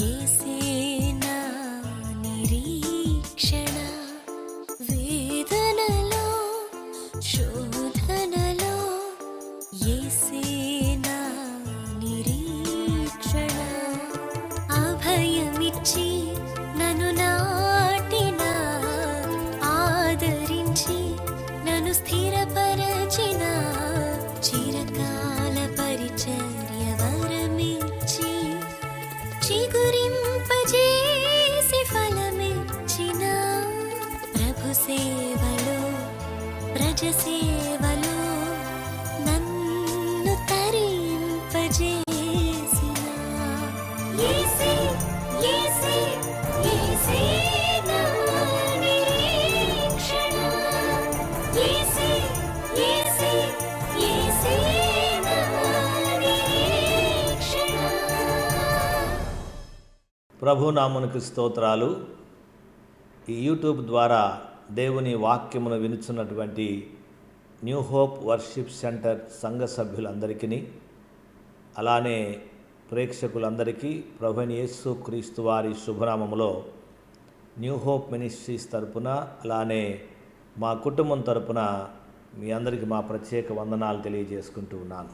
యేసే నా నిరీక్షణ, వేదనలో శోధనలో యేసే నా నిరీక్షణ. అభయమిచ్చి నన్ను నాటిన, ఆదరించి నన్ను స్థిరపరచిన, చిరకాల పరిచర్య వరమిచ్చి చిగురింపజేసి ఫలమిచ్చిన, ప్రభు సేవలో ప్రజ సేవలో నన్ను తరింపజేసిన యేసే, యేసే, యేసే నా నిరీక్షణ. యేసే, యేసే, యేసే నా నిరీక్షణ. ప్రభు నామమునకు స్తోత్రాలు. ఈ యూట్యూబ్ ద్వారా దేవుని వాక్యమును వినుచున్నటువంటి న్యూ హోప్ వర్షిప్ సెంటర్ సంఘ సభ్యులందరికీ, అలానే ప్రేక్షకులందరికీ ప్రభువైన యేసు క్రీస్తు వారి శుభనామములో న్యూ హోప్ మినిస్ట్రీస్ తరపున, అలానే మా కుటుంబం తరపున మీ అందరికీ మా ప్రత్యేక వందనాలు తెలియజేసుకుంటూ ఉన్నాను.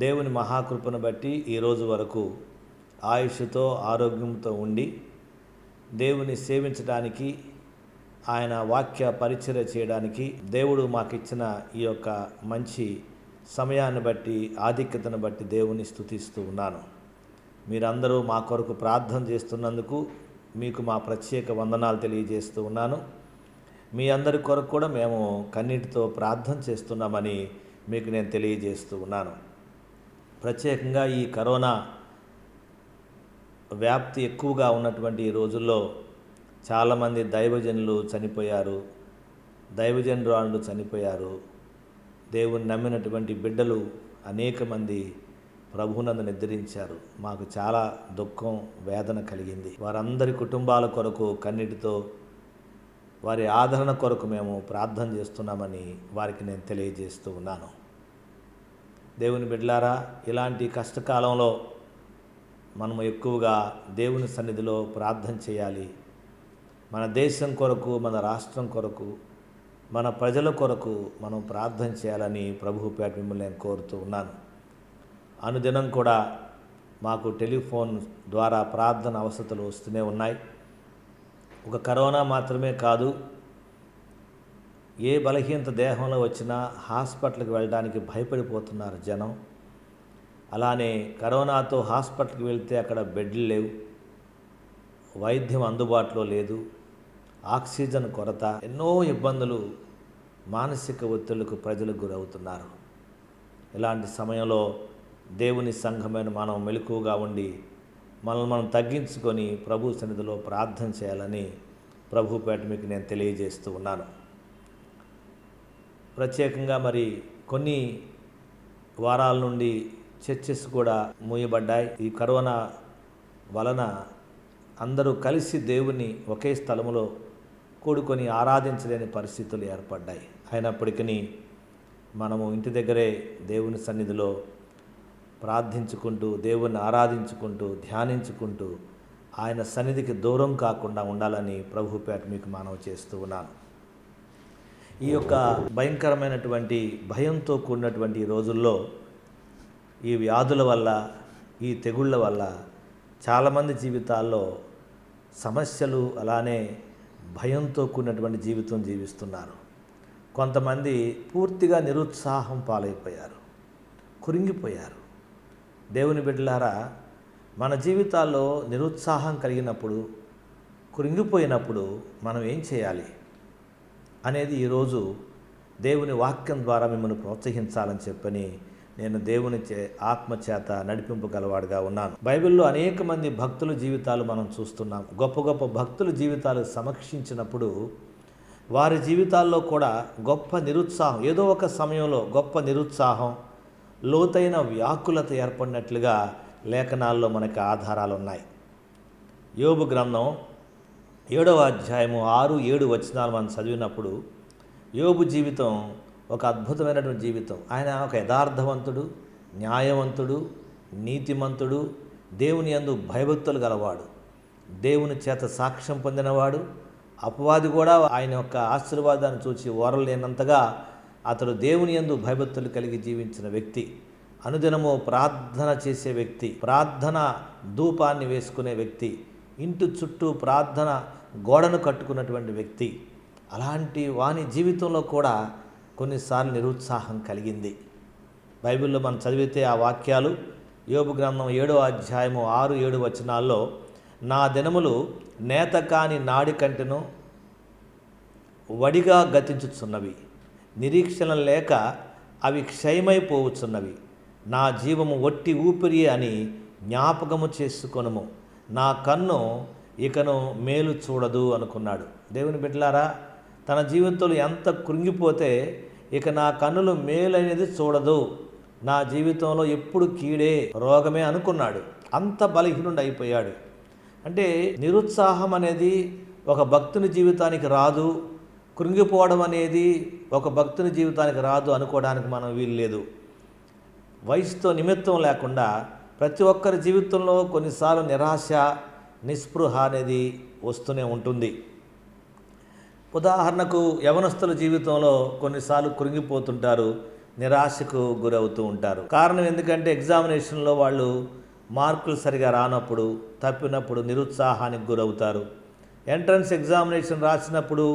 దేవుని మహాకృపను బట్టి ఈరోజు వరకు ఆయుష్తో ఆరోగ్యంతో ఉండి దేవుని సేవించడానికి, ఆయన వాక్య పరిచర్య చేయడానికి దేవుడు మాకిచ్చిన ఈ యొక్క మంచి సమయాన్ని బట్టి, ఆధిక్యతను బట్టి దేవుని స్తుతిస్తూ ఉన్నాను. మీరందరూ మా కొరకు ప్రార్థన చేస్తున్నందుకు మీకు మా ప్రత్యేక వందనాలు తెలియజేస్తూ ఉన్నాను. మీ అందరి కొరకు కూడా మేము కన్నీటితో ప్రార్థన చేస్తున్నామని మీకు నేను తెలియజేస్తూ ఉన్నాను. ప్రత్యేకంగా ఈ కరోనా వ్యాప్తి ఎక్కువగా ఉన్నటువంటి ఈ రోజుల్లో చాలామంది దైవజనులు చనిపోయారు, దైవజనురాళ్ళు చనిపోయారు. దేవుని నమ్మినటువంటి బిడ్డలు అనేక మంది ప్రభువునందు నిద్రించారు. మాకు చాలా దుఃఖం, వేదన కలిగింది. వారందరి కుటుంబాల కొరకు కన్నీటితో వారి ఆదరణ కొరకు మేము ప్రార్థన చేస్తున్నామని వారికి నేను తెలియజేస్తూ ఉన్నాను. దేవుని బిడ్డలారా, ఇలాంటి కష్టకాలంలో మనము ఎక్కువగా దేవుని సన్నిధిలో ప్రార్థన చేయాలి. మన దేశం కొరకు, మన రాష్ట్రం కొరకు, మన ప్రజల కొరకు మనం ప్రార్థన చేయాలని ప్రభువు పేట మిమ్మల్ని నేను కోరుతూ ఉన్నాను. అనుదినం కూడా మాకు టెలిఫోన్ ద్వారా ప్రార్థన అవసరతలు వస్తూనే ఉన్నాయి. ఒక కరోనా మాత్రమే కాదు, ఏ బలహీనత దేహంలో వచ్చినా హాస్పిటల్కి వెళ్ళడానికి భయపడిపోతున్నారు జనం. అలానే కరోనాతో హాస్పిటల్కి వెళ్తే అక్కడ బెడ్లు లేవు, వైద్యం అందుబాటులో లేదు, ఆక్సిజన్ కొరత, ఎన్నో ఇబ్బందులు, మానసిక ఒత్తిళ్లకు ప్రజలకు గురవుతున్నారు. ఇలాంటి సమయంలో దేవుని సంఘమైన మనం మెలకువగా ఉండి మనల్ని మనం తగ్గించుకొని ప్రభు సన్నిధిలో ప్రార్థన చేయాలని ప్రభు పేట మీకు నేను తెలియజేస్తూ ఉన్నాను. ప్రత్యేకంగా మరి కొన్ని వారాల నుండి చర్చెస్ కూడా మూయబడ్డాయి. ఈ కరోనా వలన అందరూ కలిసి దేవుని ఒకే స్థలములో కూడుకొని ఆరాధించలేని పరిస్థితులు ఏర్పడ్డాయి. అయినప్పటికీ మనము ఇంటి దగ్గరే దేవుని సన్నిధిలో ప్రార్థించుకుంటూ, దేవుని ఆరాధించుకుంటూ, ధ్యానించుకుంటూ ఆయన సన్నిధికి దూరం కాకుండా ఉండాలని ప్రభు పేట మీకు మనవి చేస్తూ ఉన్నాను. ఈ యొక్క భయంకరమైనటువంటి భయంతో కూడినటువంటి ఈ రోజుల్లో ఈ వ్యాధుల వల్ల, ఈ తెగుళ్ళ వల్ల చాలామంది జీవితాల్లో సమస్యలు, అలానే భయంతో కూడినటువంటి జీవితం జీవిస్తున్నారు. కొంతమంది పూర్తిగా నిరుత్సాహం పాలైపోయారు, కురింగిపోయారు. దేవుని బిడ్డలారా, మన జీవితాల్లో నిరుత్సాహం కలిగినప్పుడు, కురింగిపోయినప్పుడు మనం ఏం చేయాలి అనేది ఈరోజు దేవుని వాక్యం ద్వారా మిమ్మల్ని ప్రోత్సహించాలని చెప్పని నేను దేవుని ఆత్మచేత నడిపింపగలవాడుగా ఉన్నాను. బైబిల్లో అనేక మంది భక్తుల జీవితాలు మనం చూస్తున్నాం. గొప్ప గొప్ప భక్తుల జీవితాలు సమీక్షించినప్పుడు వారి జీవితాల్లో కూడా గొప్ప నిరుత్సాహం, ఏదో ఒక సమయంలో గొప్ప నిరుత్సాహం, లోతైన వ్యాకులత ఏర్పడినట్లుగా లేఖనాల్లో మనకి ఆధారాలు ఉన్నాయి. యోబు గ్రంథం 7వ అధ్యాయము 6-7 వచనాలు మనం చదివినప్పుడు యోబు జీవితం ఒక అద్భుతమైనటువంటి జీవితం. ఆయన ఒక యథార్థవంతుడు, న్యాయవంతుడు, నీతిమంతుడు, దేవుని యందు భయభక్తులు గలవాడు, దేవుని చేత సాక్ష్యం పొందినవాడు. అపవాది కూడా ఆయన యొక్క ఆశీర్వాదాన్ని చూసి ఓరలేనంతగా అతడు దేవుని యందు భయభక్తులు కలిగి జీవించిన వ్యక్తి, అనుదినము ప్రార్థన చేసే వ్యక్తి, ప్రార్థన ధూపాన్ని వేసుకునే వ్యక్తి, ఇంటి చుట్టూ ప్రార్థన గోడను కట్టుకున్నటువంటి వ్యక్తి. అలాంటి వాని జీవితంలో కూడా కొన్నిసార్లు నిరుత్సాహం కలిగింది. బైబిల్లో మనం చదివితే ఆ వాక్యాలు యోబు గ్రంథం 7వ అధ్యాయము 6-7 వచనాల్లో, నా దినములు నేత కాని నాడి కంటెను వడిగా గతించుచున్నవి, నిరీక్షణ లేక అవి క్షయమైపోవచ్చున్నవి, నా జీవము ఒట్టి ఊపిరి అని జ్ఞాపకము చేసుకొనుము, నా కన్ను ఇకను మేలు చూడదు అనుకున్నాడు. దేవుని బిడ్డలారా, తన జీవితంలో ఎంత కృంగిపోతే ఇక నా కన్నులు మేలు అనేది చూడదు, నా జీవితంలో ఎప్పుడు కీడే రోగమే అనుకున్నాడు. అంత బలహీనుడు అయిపోయాడు. అంటే నిరుత్సాహం అనేది ఒక భక్తుని జీవితానికి రాదు, కృంగిపోవడం అనేది ఒక భక్తుని జీవితానికి రాదు అనుకోవడానికి మనం వీలు లేదు. వయసుతో నిమిత్తం లేకుండా ప్రతి ఒక్కరి జీవితంలో కొన్నిసార్లు నిరాశ, నిస్పృహ అనేది వస్తూనే ఉంటుంది. ఉదాహరణకు యవనస్తుల జీవితంలో కొన్నిసార్లు కృంగిపోతుంటారు, నిరాశకు గురవుతూ ఉంటారు. కారణం ఎందుకంటే ఎగ్జామినేషన్లో వాళ్ళు మార్కులు సరిగా రానప్పుడు, తప్పినప్పుడు నిరుత్సాహానికి గురవుతారు. ఎంట్రన్స్ ఎగ్జామినేషన్ రాసినప్పుడు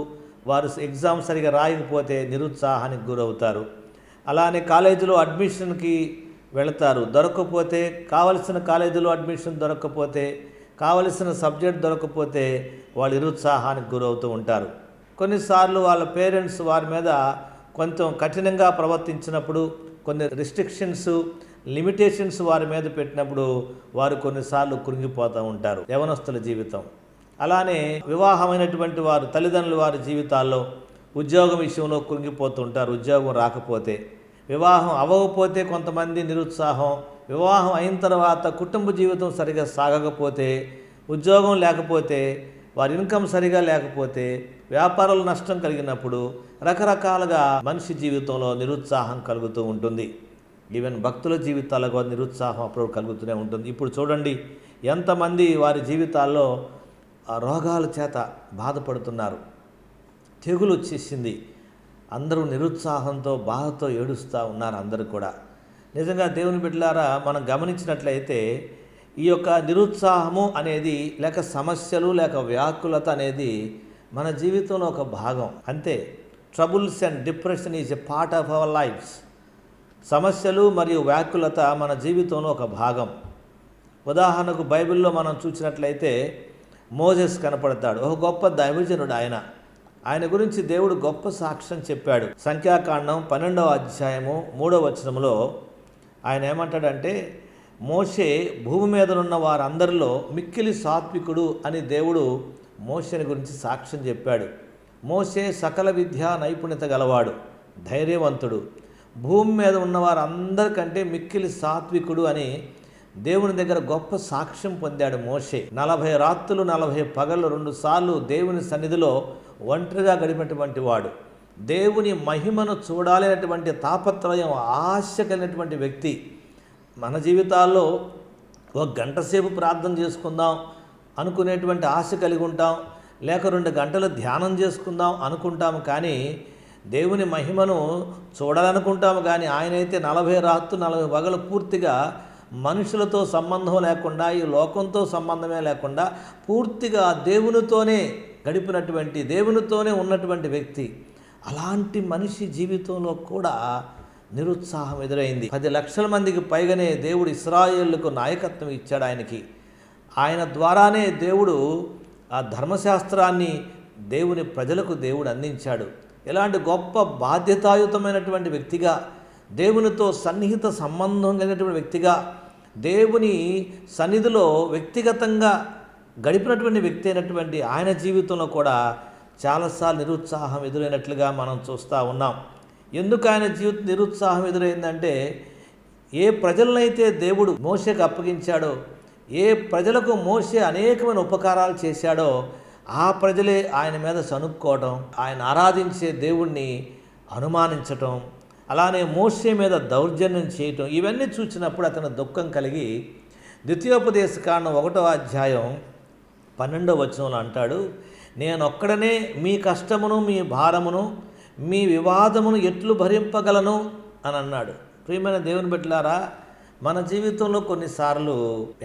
వారు ఎగ్జామ్ సరిగా రాయకపోతే నిరుత్సాహానికి గురవుతారు. అలానే కాలేజీలో అడ్మిషన్కి వెళతారు, దొరకకపోతే కావలసిన కాలేజీలో అడ్మిషన్ దొరకకపోతే, కావలసిన సబ్జెక్ట్ దొరకకపోతే వాళ్ళు నిరుత్సాహానికి గురవుతూ ఉంటారు. కొన్నిసార్లు వాళ్ళ పేరెంట్స్ వారి మీద కొంచెం కఠినంగా ప్రవర్తించినప్పుడు, కొన్ని రిస్ట్రిక్షన్స్, లిమిటేషన్స్ వారి మీద పెట్టినప్పుడు వారు కొన్నిసార్లు కృంగిపోతూ ఉంటారు. యవనస్తుల జీవితం అలానే వివాహమైనటువంటి వారు, తల్లిదండ్రులు వారి జీవితాల్లో ఉద్యోగం విషయంలో కృంగిపోతుంటారు. ఉద్యోగం రాకపోతే, వివాహం అవ్వకపోతే కొంతమంది నిరుత్సాహం, వివాహం అయిన తర్వాత కుటుంబ జీవితం సరిగా సాగకపోతే, ఉద్యోగం లేకపోతే, వారి ఇన్కమ్ సరిగా లేకపోతే, వ్యాపారాలు నష్టం కలిగినప్పుడు రకరకాలుగా మనిషి జీవితంలో నిరుత్సాహం కలుగుతూ ఉంటుంది. ఈవెన్ భక్తుల జీవితాలకు నిరుత్సాహం అప్పుడు కలుగుతూనే ఉంటుంది. ఇప్పుడు చూడండి ఎంతమంది వారి జీవితాల్లో రోగాల చేత బాధపడుతున్నారు, తెగులు వచ్చేసింది, అందరూ నిరుత్సాహంతో బాధతో ఏడుస్తూ ఉన్నారు అందరూ కూడా. నిజంగా దేవుని బిడ్డలారా, మనం గమనించినట్లయితే ఈ యొక్క నిరుత్సాహము అనేది, లేక సమస్యలు, లేక వ్యాకులత అనేది మన జీవితంలో ఒక భాగం అంతే. Troubles and depression is a part of our lifes. సమస్యలు మరియు వ్యాకులత మన జీవితంలో ఒక భాగం. ఉదాహరణకు బైబిల్లో మనం చూసినట్లయితే మోజెస్ కనపడతాడు, ఒక గొప్ప దైవజనుడు. ఆయన గురించి దేవుడు గొప్ప సాక్ష్యం చెప్పాడు. సంఖ్యాకాండం 12వ అధ్యాయము 3వ వచనంలో ఆయన ఏమంటాడంటే, మోషే భూమి మీద ఉన్న వారందరిలో మిక్కిలి సాత్వికుడు అని దేవుడు మోషేని గురించి సాక్ష్యం చెప్పాడు. మోషే సకల విద్యా నైపుణ్యత గలవాడు, ధైర్యవంతుడు, భూమి మీద ఉన్న వారందరికంటే మిక్కిలి సాత్వికుడు అని దేవుని దగ్గర గొప్ప సాక్ష్యం పొందాడు మోషే. 40 రాత్రులు 40 పగళ్ళు 2 సార్లు దేవుని సన్నిధిలో ఒంటరిగా గడిపినటువంటి వాడు, దేవుని మహిమను చూడాలనేటువంటి తాపత్రయం, ఆశ కలిగినటువంటి వ్యక్తి. మన జీవితాల్లో 1 గంట సేపు ప్రార్థన చేసుకుందాం అనుకునేటువంటి ఆశ కలిగి ఉంటాం, లేక 2 గంటలు ధ్యానం చేసుకుందాం అనుకుంటాము, కానీ దేవుని మహిమను చూడాలనుకుంటాము. కానీ ఆయనైతే 40 రాత్రులు 40 పగలు పూర్తిగా మనుషులతో సంబంధం లేకుండా, ఈ లోకంతో సంబంధమే లేకుండా పూర్తిగా దేవునితోనే గడిపినటువంటి, దేవునితోనే ఉన్నటువంటి వ్యక్తి. అలాంటి మనిషి జీవితంలో కూడా నిరుత్సాహం ఎదురైంది. 10 లక్షల మందికి పైగానే దేవుడు ఇశ్రాయేలుకు నాయకత్వం ఇచ్చాడు ఆయనకి. ఆయన ద్వారానే దేవుడు ఆ ధర్మశాస్త్రాన్ని దేవుని ప్రజలకు దేవుడు అందించాడు. ఇలాంటి గొప్ప బాధ్యతాయుతమైనటువంటి వ్యక్తిగా, దేవునితో సన్నిహిత సంబంధం కలిగినటువంటి వ్యక్తిగా, దేవుని సన్నిధిలో వ్యక్తిగతంగా గడిపినటువంటి వ్యక్తి అయినటువంటి ఆయన జీవితంలో కూడా చాలాసార్లు నిరుత్సాహం ఎదురైనట్లుగా మనం చూస్తూ ఉన్నాం. ఎందుకు ఆయన నిరుత్సాహం ఎదురైందంటే, ఏ ప్రజలనైతే దేవుడు మోషేకు అప్పగించాడో, ఏ ప్రజలకు మోషే అనేకమైన ఉపకారాలు చేశాడో ఆ ప్రజలే ఆయన మీద సనుక్కోవడం, ఆయన ఆరాధించే దేవుణ్ణి అనుమానించటం, అలానే మోషే మీద దౌర్జన్యం చేయటం, ఇవన్నీ చూసినప్పుడు అతను దుఃఖం కలిగి ద్వితీయోపదేశకాండం 1వ అధ్యాయం 12వ వచనంలో అంటాడు, నేనొక్కడనే మీ కష్టమును మీ భారమును మీ వివాదమును ఎట్లు భరింపగలను అని అన్నాడు. ప్రియమైన దేవుని బిడ్డలారా, మన జీవితంలో కొన్నిసార్లు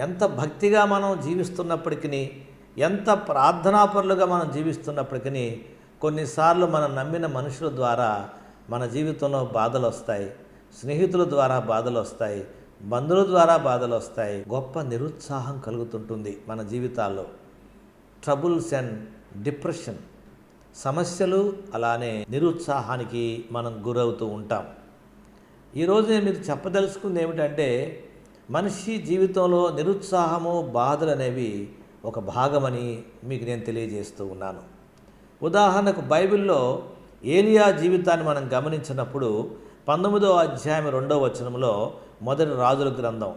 ఎంత భక్తిగా మనం జీవిస్తున్నప్పటికీ, ఎంత ప్రార్థనాపరులుగా మనం జీవిస్తున్నప్పటికీ కొన్నిసార్లు మనం నమ్మిన మనుషుల ద్వారా మన జీవితంలో బాధలు వస్తాయి, స్నేహితుల ద్వారా బాధలు వస్తాయి, బంధువుల ద్వారా బాధలు వస్తాయి. గొప్ప నిరుత్సాహం కలుగుతుంటుంది మన జీవితాల్లో. ట్రబుల్స్ అండ్ డిప్రెషన్, సమస్యలు, అలానే నిరుత్సాహానికి మనం గురవుతూ ఉంటాం. ఈరోజు నేను మీకు చెప్పదలుచుకుంది ఏమిటంటే, మనిషి జీవితంలో నిరుత్సాహము, బాధలు అనేవి ఒక భాగమని మీకు నేను తెలియజేస్తూ ఉన్నాను. ఉదాహరణకు బైబిల్లో ఏలియా జీవితాన్ని మనం గమనించినప్పుడు 19వ అధ్యాయం 2వ వచనంలో మొదటి రాజుల గ్రంథం,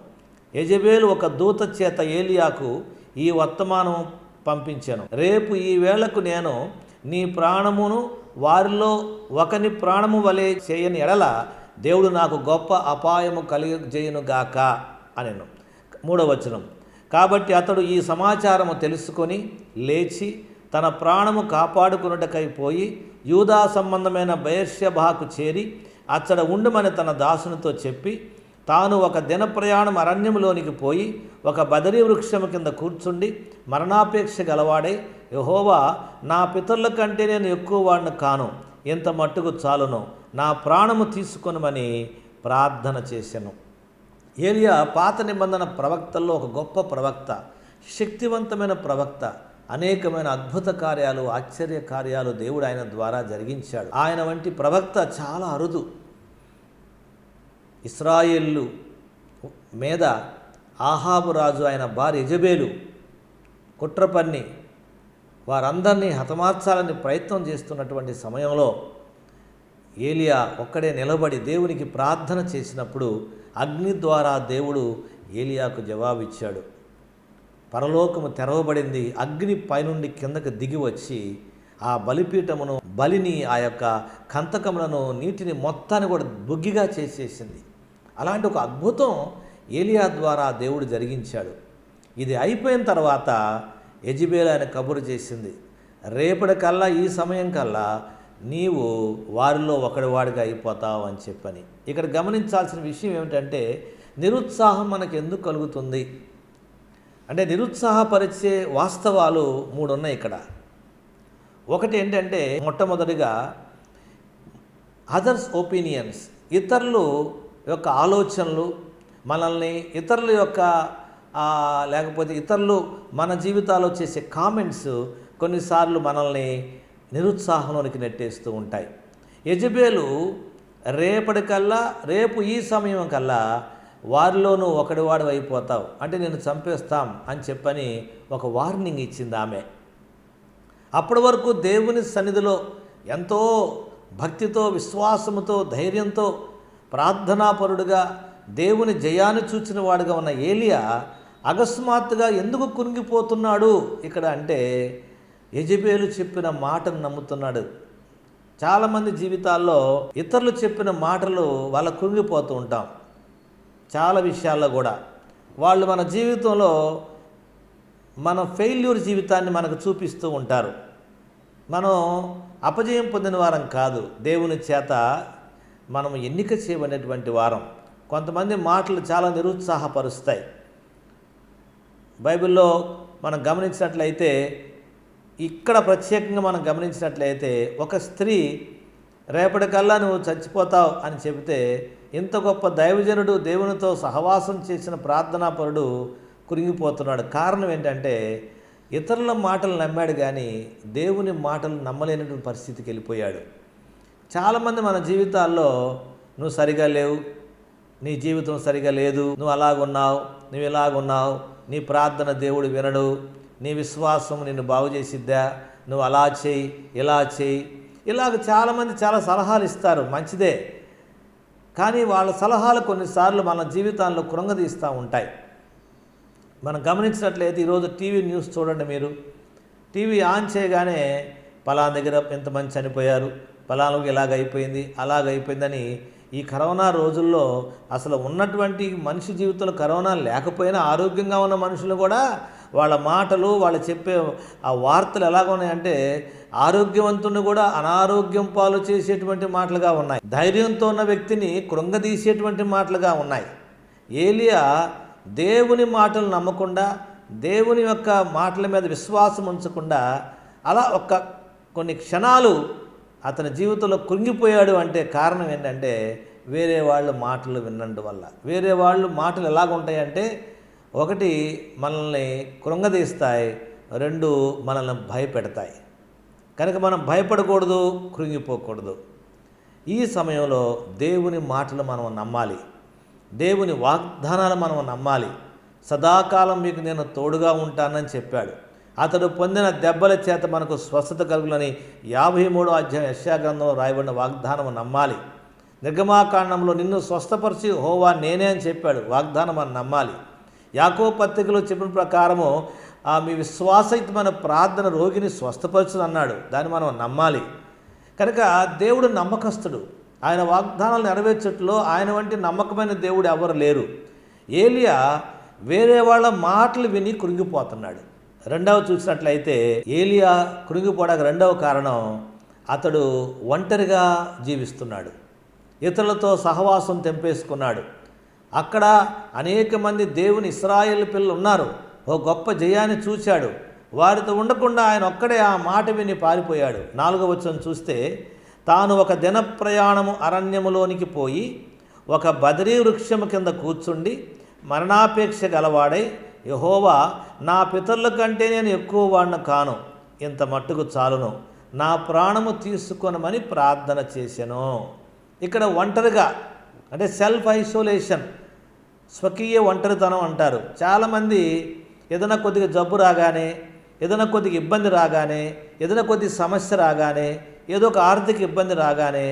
యెజెబెలు ఒక దూత చేత ఏలియాకు ఈ వర్తమానం పంపించాను, రేపు ఈ వేళకు నేను నీ ప్రాణమును వారిలో ఒకని ప్రాణము వలె చేయని ఎడల దేవుడు నాకు గొప్ప అపాయము కలిగజేయునుగాక అనెను. 3వ వచనం, కాబట్టి అతడు ఈ సమాచారము తెలుసుకొని లేచి తన ప్రాణము కాపాడుకున్నటకై పోయి యూదా సంబంధమైన బెయేర్షెబాకు చేరి అచ్చట ఉండమని తన దాసునితో చెప్పి, తాను ఒక దిన ప్రయాణం అరణ్యములోనికి పోయి ఒక బదరీ వృక్షము కింద కూర్చుండి మరణాపేక్ష గలవాడై, యెహోవా, నా పితరుల కంటే నేను ఎక్కువ వాడిని కాను, ఇంత మట్టుకు చాలును, నా ప్రాణము తీసుకొనమని ప్రార్థన చేశాను. ఏలియా పాత నిబంధన ప్రవక్తల్లో ఒక గొప్ప ప్రవక్త, శక్తివంతమైన ప్రవక్త. అనేకమైన అద్భుత కార్యాలు, ఆశ్చర్య కార్యాలు దేవుడు ఆయన ద్వారా జరిగించాడు. ఆయన వంటి ప్రవక్త చాలా అరుదు. ఇశ్రాయేలు మీద ఆహాబు రాజు ఆయన భార్య యెజెబెలు కుట్ర పన్ని వారందరినీ హతమార్చాలని ప్రయత్నం చేస్తున్నటువంటి సమయంలో ఏలియా ఒక్కడే నిలబడి దేవునికి ప్రార్థన చేసినప్పుడు అగ్ని ద్వారా దేవుడు ఏలియాకు జవాబిచ్చాడు. పరలోకము తెరవబడింది, అగ్ని పైనుండి కిందకు దిగి వచ్చి ఆ బలిపీఠమును, బలిని, ఆ యొక్క కంతకములను, నీటిని మొత్తాన్ని కూడా బొగ్గిగా చేసేసింది. అలాంటి ఒక అద్భుతం ఏలియా ద్వారా దేవుడు జరిగించాడు. ఇది అయిపోయిన తర్వాత యెజెబెలు ఆయన కబురు చేసింది, రేపటికల్లా ఈ సమయం కల్లా నీవు వారిలో ఒకడివాడిగా అయిపోతావు అని చెప్పని. ఇక్కడ గమనించాల్సిన విషయం ఏమిటంటే, నిరుత్సాహం మనకు ఎందుకు కలుగుతుంది అంటే, నిరుత్సాహపరిచే వాస్తవాలు 3 ఉన్నాయి ఇక్కడ. ఒకటి ఏంటంటే, మొట్టమొదటిగా అదర్స్ ఒపీనియన్స్, ఇతరులు యొక్క ఆలోచనలు, మనల్ని ఇతరుల యొక్క లేకపోతే ఇతరులు మన జీవితాల్లో చేసే కామెంట్స్ కొన్నిసార్లు మనల్ని నిరుత్సాహంలోనికి నెట్టేస్తూ ఉంటాయి. యెజెబెలు రేపటికల్లా, రేపు ఈ సమయం కల్లా వారిలోనూ ఒకడివాడు అయిపోతావు, అంటే నేను చంపేస్తాం అని చెప్పని ఒక వార్నింగ్ ఇచ్చింది ఆమె. అప్పటి వరకు దేవుని సన్నిధిలో ఎంతో భక్తితో, విశ్వాసముతో, ధైర్యంతో, ప్రార్థనాపరుడుగా దేవుని జయాన్ని చూచిన వాడుగా ఉన్న ఏలియా అకస్మాత్తుగా ఎందుకు కురింగిపోతున్నాడు ఇక్కడ అంటే, యెజెబెలు చెప్పిన మాటను నమ్ముతున్నాడు. చాలామంది జీవితాల్లో ఇతరులు చెప్పిన మాటలు వాళ్ళ కురింగిపోతూ ఉంటాం. చాలా విషయాల్లో కూడా వాళ్ళు మన జీవితంలో మన ఫెయిల్యూర్ జీవితాన్ని మనకు చూపిస్తూ ఉంటారు. మనం అపజయం పొందిన వారం కాదు, దేవుని చేత మనం ఎన్నిక చేయబడినటువంటి వారం. కొంతమంది మాటలు చాలా నిరుత్సాహపరుస్తాయి. బైబిల్లో మనం గమనించినట్లయితే, ఇక్కడ ప్రత్యేకంగా మనం గమనించినట్లయితే, ఒక స్త్రీ రేపటికల్లా నువ్వు చచ్చిపోతావు అని చెబితే, ఇంత గొప్ప దైవజనుడు, దేవునితో సహవాసం చేసిన ప్రార్థనాపరుడు కురింగిపోతున్నాడు. కారణం ఏంటంటే, ఇతరుల మాటలు నమ్మాడు కానీ దేవుని మాటలు నమ్మలేనటువంటి పరిస్థితికి వెళ్ళిపోయాడు. చాలామంది మన జీవితాల్లో నువ్వు సరిగా లేవు, నీ జీవితం సరిగా లేదు, నువ్వు అలాగున్నావు, నువ్వు ఇలాగున్నావు, నీ ప్రార్థన దేవుడు వినడు, నీ విశ్వాసం నిన్ను బాగు చేసిద్దా, నువ్వు అలా చేయి, ఇలా చేయి, ఇలాగ చాలామంది చాలా సలహాలు ఇస్తారు, మంచిదే. కానీ వాళ్ళ సలహాలు కొన్నిసార్లు మన జీవితాల్లో కృంగదీస్తూ ఉంటాయి. మనం గమనించినట్లయితే ఈరోజు టీవీ న్యూస్ చూడండి. మీరు టీవీ ఆన్ చేయగానే పలానా దగ్గర ఎంతమంది చనిపోయారు, పలానాకి ఇలాగైపోయింది, అలాగైపోయిందని ఈ కరోనా రోజుల్లో అసలు ఉన్నటువంటి మనిషి జీవితంలో కరోనా లేకపోయినా ఆరోగ్యంగా ఉన్న మనుషులు కూడా వాళ్ళ మాటలు వాళ్ళు చెప్పే ఆ వార్తలు ఎలాగ ఉన్నాయంటే ఆరోగ్యవంతుని కూడా అనారోగ్యం పాలు చేసేటువంటి మాటలుగా ఉన్నాయి. ధైర్యంతో ఉన్న వ్యక్తిని కృంగదీసేటువంటి మాటలుగా ఉన్నాయి. ఏలియా దేవుని మాటలు నమ్మకుండా, దేవుని యొక్క మాటల మీద విశ్వాసం ఉంచకుండా అలా కొన్ని క్షణాలు అతని జీవితంలో కృంగిపోయాడు. అంటే కారణం ఏంటంటే వేరే వాళ్ళ మాటలు విన్నందు వల్ల. వేరే వాళ్ళు మాటలు ఎలాగుంటాయంటే, ఒకటి మనల్ని కృంగదీస్తాయి, రెండు మనల్ని భయపెడతాయి. కనుక మనం భయపడకూడదు, కృంగిపోకూడదు. ఈ సమయంలో దేవుని మాటలు మనం నమ్మాలి, దేవుని వాగ్దానాలు మనం నమ్మాలి. సదాకాలం మీకు నేను తోడుగా ఉంటానని చెప్పాడు. అతడు పొందిన దెబ్బల చేత మనకు స్వస్థత కలుగులని 53వ అధ్యాయం యెషయా గ్రంథంలో రాయబడిన వాగ్దానం నమ్మాలి. నిర్గమాకాండంలో నిన్ను స్వస్థపరిచి యెహోవా నేనే అని చెప్పాడు. వాగ్దానం మనం నమ్మాలి. యాకోబు పత్రికలో చెప్పిన ప్రకారము మీ విశ్వాసయుతమైన ప్రార్థన రోగిని స్వస్థపరచును అన్నాడు. దాన్ని మనం నమ్మాలి. కనుక దేవుడు నమ్మకస్తుడు. ఆయన వాగ్దానాలు నెరవేర్చట్లో ఆయన వంటి నమ్మకమైన దేవుడు ఎవరు లేరు. ఏలియా వేరే వాళ్ళ మాటలు విని కృంగిపోతున్నాడు. రెండవ చూసినట్లయితే ఏలియా కృంగిపోవడానికి రెండవ కారణం, అతడు ఒంటరిగా జీవిస్తున్నాడు. ఇతరులతో సహవాసం తెంపేసుకున్నాడు. అక్కడ అనేక మంది దేవుని ఇశ్రాయేలు పిల్లలు ఉన్నారు. ఓ గొప్ప జయాన్ని చూశాడు. వారితో ఉండకుండా ఆయన ఒక్కడే ఆ మాట విని పారిపోయాడు. 4వ వచనం చూస్తే, తాను ఒక దిన ప్రయాణము అరణ్యములోనికి పోయి ఒక బదరీ వృక్షము కింద కూర్చుండి మరణాపేక్ష గలవాడై, యెహోవా నా పితరుల కంటే నేను ఎక్కువ వాడిన కాను, ఇంత మట్టుకు చాలును, నా ప్రాణము తీసుకొనమని ప్రార్థన చేశాను. ఇక్కడ ఒంటరిగా అంటే సెల్ఫ్ ఐసోలేషన్, స్వకీయ ఒంటరితనం అంటారు. చాలామంది ఏదైనా కొద్దిగా జబ్బు రాగానే, ఏదైనా కొద్దిగా ఇబ్బంది రాగానే, ఏదైనా కొద్ది సమస్య రాగానే, ఏదో ఒక ఆర్థిక ఇబ్బంది రాగానే